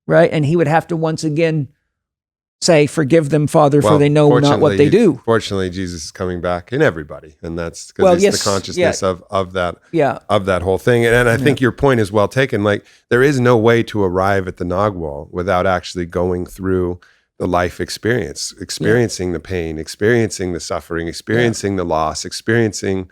right? And he would have to once again say, "Forgive them, Father, for they know not what they do." Fortunately, Jesus is coming back in everybody, and that's because it's the consciousness of that whole thing. And I think your point is well taken. Like, there is no way to arrive at the Nagwal without actually going through the life experience, experiencing the pain, experiencing the suffering, experiencing the loss, experiencing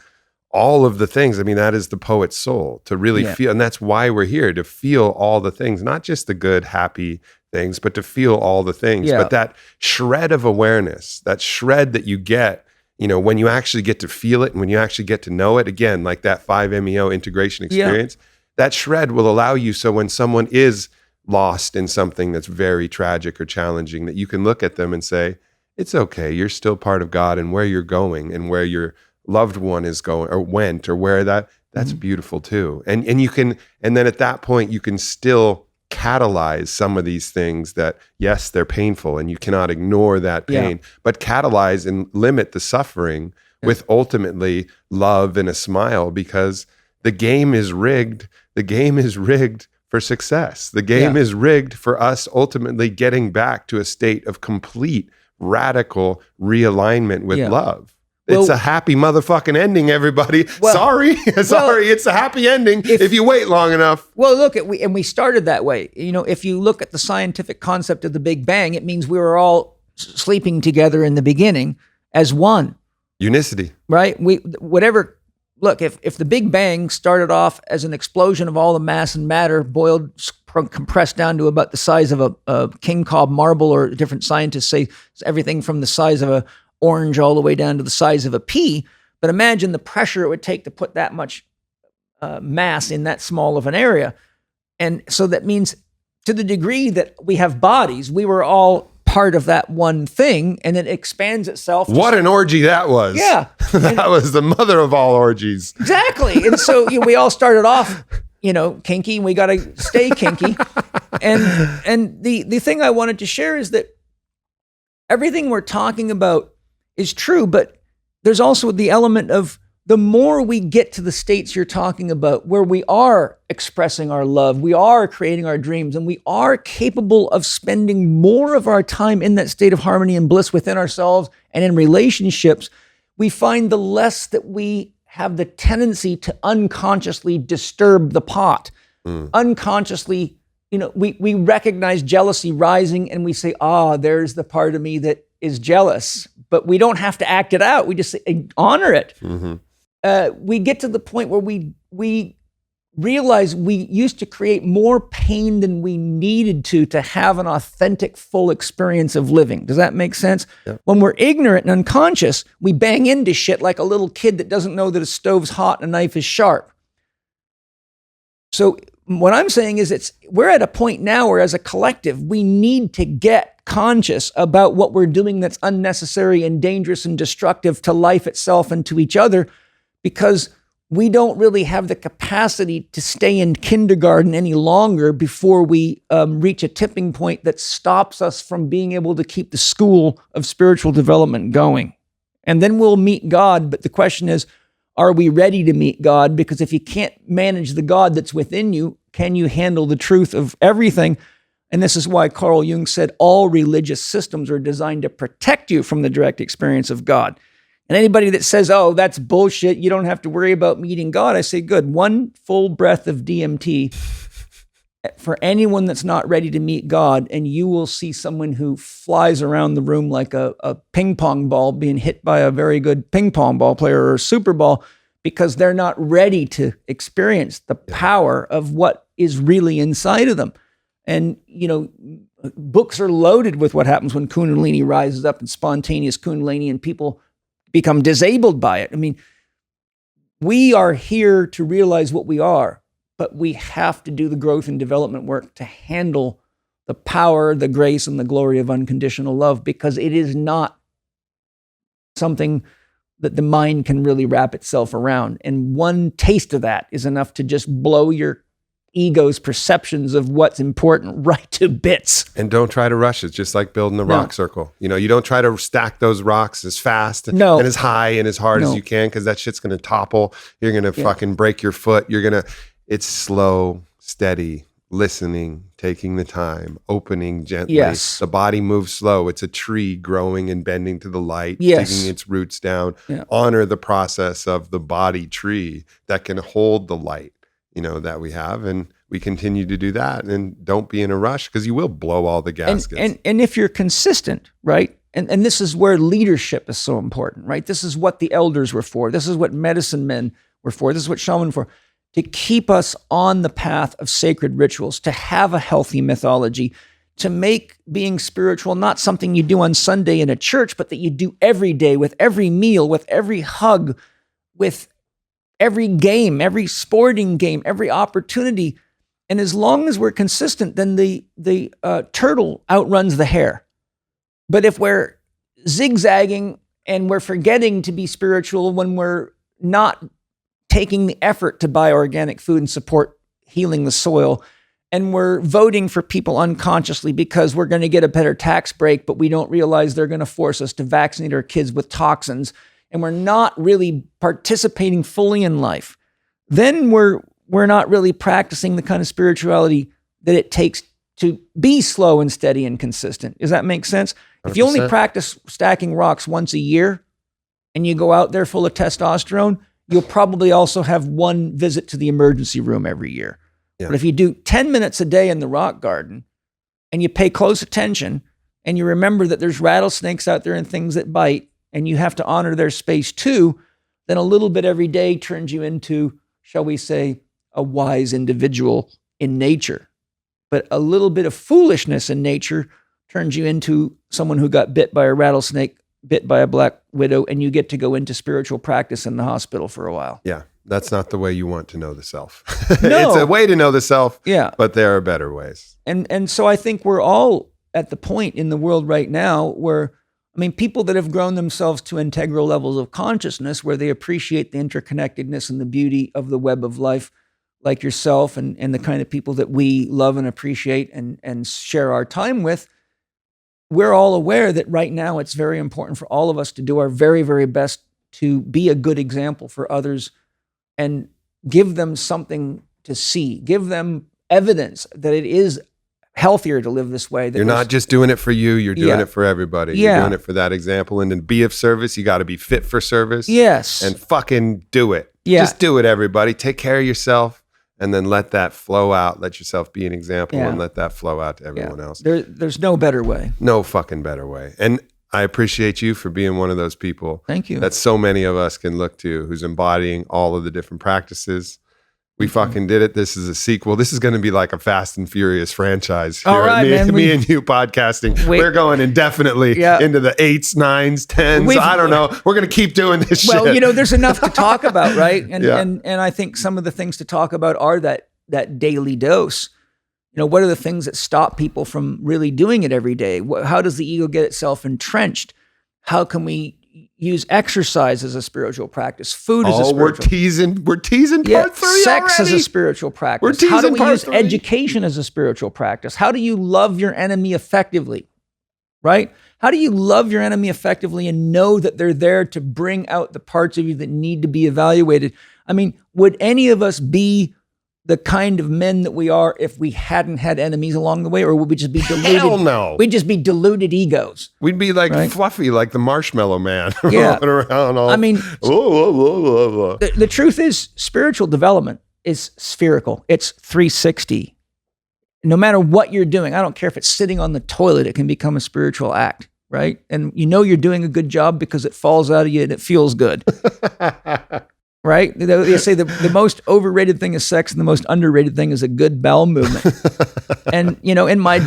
all of the things. I mean, that is the poet's soul, to really feel. And that's why we're here, to feel all the things, not just the good, happy things, but to feel all the things. But that shred of awareness, that shred that you get, when you actually get to feel it and when you actually get to know it, again, like that 5-MeO integration experience, that shred will allow you, so when someone is lost in something that's very tragic or challenging, that you can look at them and say, it's okay, you're still part of God, and where you're going and where your loved one is going or went, or where that's beautiful too. And you can, and then at that point you can still catalyze some of these things that, yes, they're painful and you cannot ignore that pain, but catalyze and limit the suffering with ultimately love and a smile, because the game is rigged. The game is rigged for success. The game is rigged for us ultimately getting back to a state of complete, radical realignment with love. It's a happy motherfucking ending, everybody. Sorry, it's a happy ending if you wait long enough. Well, look, we started that way. If you look at the scientific concept of the Big Bang, it means we were all sleeping together in the beginning as one. Unicity. Right? Look, if the Big Bang started off as an explosion of all the mass and matter, boiled, compressed down to about the size of a king cob marble, or different scientists say everything from the size of a orange all the way down to the size of a pea. But imagine the pressure it would take to put that much mass in that small of an area. And so that means, to the degree that we have bodies, we were all part of that one thing, and it expands itself. What an orgy that was. Yeah. That was the mother of all orgies. Exactly. And so we all started off, kinky, and we got to stay kinky. And the thing I wanted to share is that everything we're talking about is true, but there's also the element of, the more we get to the states you're talking about, where we are expressing our love, we are creating our dreams, and we are capable of spending more of our time in that state of harmony and bliss within ourselves and in relationships, we find the less that we have the tendency to unconsciously disturb the pot. Unconsciously, we recognize jealousy rising and we say, there's the part of me that is jealous. But we don't have to act it out. We just say, honor it. We get to the point where we realize we used to create more pain than we needed to have an authentic, full experience of living. Does that make sense? Yeah. When we're ignorant and unconscious, we bang into shit like a little kid that doesn't know that a stove's hot and a knife is sharp. So what I'm saying is we're at a point now where, as a collective, we need to get conscious about what we're doing that's unnecessary and dangerous and destructive to life itself and to each other, because we don't really have the capacity to stay in kindergarten any longer before we reach a tipping point that stops us from being able to keep the school of spiritual development going. And then we'll meet God, but the question is, are we ready to meet God? Because if you can't manage the God that's within you, can you handle the truth of everything? And this is why Carl Jung said all religious systems are designed to protect you from the direct experience of God. And anybody that says, that's bullshit, you don't have to worry about meeting God, I say, good. One full breath of DMT for anyone that's not ready to meet God, and you will see someone who flies around the room like a ping pong ball being hit by a very good ping pong ball player or a super ball, because they're not ready to experience the power of what is really inside of them. And, books are loaded with what happens when Kundalini rises up, and spontaneous Kundalini, and people become disabled by it. I mean, we are here to realize what we are, but we have to do the growth and development work to handle the power, the grace, and the glory of unconditional love, because it is not something that the mind can really wrap itself around. And one taste of that is enough to just blow your ego's perceptions of what's important right to bits. And don't try to rush it, just like building a rock circle. You know, you don't try to stack those rocks as fast and as high and as hard as you can, because that shit's going to topple. You're going to fucking break your foot. It's slow, steady, listening, taking the time, opening gently. Yes. The body moves slow. It's a tree growing and bending to the light, digging its roots down. Yeah. Honor the process of the body tree that can hold the light, that we have. And we continue to do that. And don't be in a rush, because you will blow all the gaskets. And if you're consistent, right? And this is where leadership is so important, right? This is what the elders were for. This is what medicine men were for. This is what shamans were for. To keep us on the path of sacred rituals, to have a healthy mythology, to make being spiritual not something you do on Sunday in a church, but that you do every day, with every meal, with every hug, with every game, every sporting game, every opportunity. And as long as we're consistent, then the turtle outruns the hare. But if we're zigzagging and we're forgetting to be spiritual when we're not taking the effort to buy organic food and support healing the soil, and we're voting for people unconsciously because we're going to get a better tax break, but we don't realize they're going to force us to vaccinate our kids with toxins, and we're not really participating fully in life, then we're not really practicing the kind of spirituality that it takes to be slow and steady and consistent. Does that make sense? 100%. If you only practice stacking rocks once a year and you go out there full of testosterone, you'll probably also have one visit to the emergency room every year. Yeah. But if you do 10 minutes a day in the rock garden and you pay close attention and you remember that there's rattlesnakes out there and things that bite, and you have to honor their space too, then a little bit every day turns you into, shall we say, a wise individual in nature. But a little bit of foolishness in nature turns you into someone who got bit by a rattlesnake, bit by a black widow, and you get to go into spiritual practice in the hospital for a while. Yeah, that's not the way you want to know the self. No. It's a way to know the self, but there are better ways. And so I think we're all at the point in the world right now where, people that have grown themselves to integral levels of consciousness where they appreciate the interconnectedness and the beauty of the web of life, like yourself and the kind of people that we love and appreciate and share our time with, we're all aware that right now it's very important for all of us to do our very, very best to be a good example for others and give them something to see, give them evidence that it is healthier to live this way. You're not just doing it for you, you're doing it for everybody. You're doing it for that example. And to be of service, you got to be fit for service. Yes. And fucking do it. Yeah. Just do it, everybody. Take care of yourself. And then let that flow out. Let yourself be an example and let that flow out to everyone else. There's no better way. No fucking better way. And I appreciate you for being one of those people. Thank you. That so many of us can look to, who's embodying all of the different practices. We fucking did it. This is a sequel. This is going to be like a Fast and Furious franchise. Here. All right, me and you podcasting. We're going indefinitely into the 8s, 9s, 10s. I don't know. We're going to keep doing this shit. Well, there's enough to talk about, right? And I think some of the things to talk about are that daily dose. What are the things that stop people from really doing it every day? How does the ego get itself entrenched? How can we use exercise as a spiritual practice? Food as a spiritual We're teasing part 3 sex already. as a spiritual practice. We're teasing How do we use 3? Education as a spiritual practice? How do you love your enemy effectively? Right? How do you love your enemy effectively and know that they're there to bring out the parts of you that need to be evaluated? Would any of us be the kind of men that we are if we hadn't had enemies along the way, or would we just be deluded? Hell no. We'd just be deluded egos. We'd be like Fluffy, like the Marshmallow Man, rolling around all. The truth is, spiritual development is spherical. It's 360. No matter what you're doing, I don't care if it's sitting on the toilet, it can become a spiritual act, right? And you're doing a good job because it falls out of you and it feels good. Right? They say the most overrated thing is sex and the most underrated thing is a good bowel movement. And, in my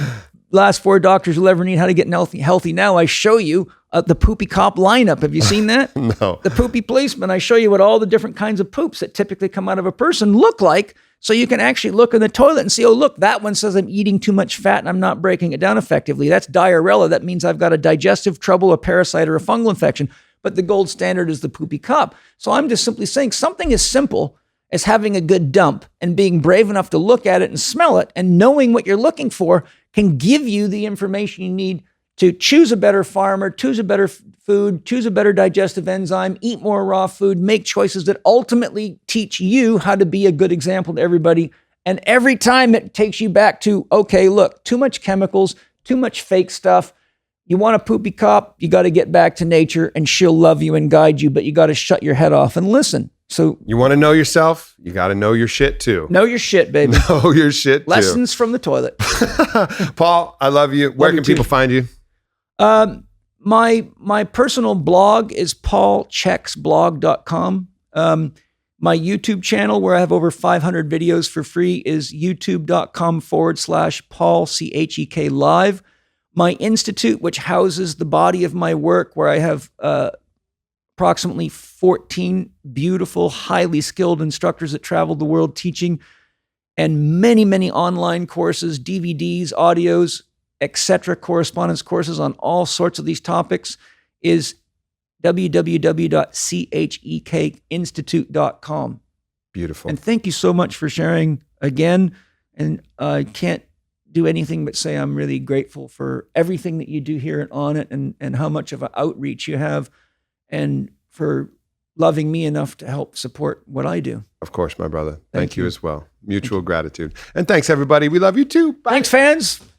last 4 Doctors You'll Ever Need How to Get Healthy Now, I show you the poopy cop lineup. Have you seen that? No. The poopy policeman. I show you what all the different kinds of poops that typically come out of a person look like. So you can actually look in the toilet and see, oh, look, that one says I'm eating too much fat and I'm not breaking it down effectively. That's diarrhea. That means I've got a digestive trouble, a parasite, or a fungal infection. But the gold standard is the poopy cup. So I'm just simply saying something as simple as having a good dump, and being brave enough to look at it and smell it and knowing what you're looking for can give you the information you need to choose a better farmer, choose a better food, choose a better digestive enzyme, eat more raw food, make choices that ultimately teach you how to be a good example to everybody. And every time it takes you back to, okay, look, too much chemicals, too much fake stuff. You want a poopy cop, you got to get back to nature and she'll love you and guide you, but you got to shut your head off and listen. So you want to know yourself, you got to know your shit too. Know your shit, baby. Know your shit too. Lessons from the toilet. Paul, I love you. Where can people find you? My personal blog is paulcheksblog.com. My YouTube channel, where I have over 500 videos for free, is youtube.com/Paul Chek live. My institute, which houses the body of my work, where I have approximately 14 beautiful, highly skilled instructors that traveled the world teaching, and many, many online courses, DVDs, audios, etc., correspondence courses on all sorts of these topics, is www.chekinstitute.com. Beautiful. And thank you so much for sharing again. And I can't do anything but say I'm really grateful for everything that you do here at On It, and how much of an outreach you have, and for loving me enough to help support what I do. Of course, my brother. Thank you as well. Mutual gratitude. And thanks, everybody. We love you too. Bye. Thanks, fans.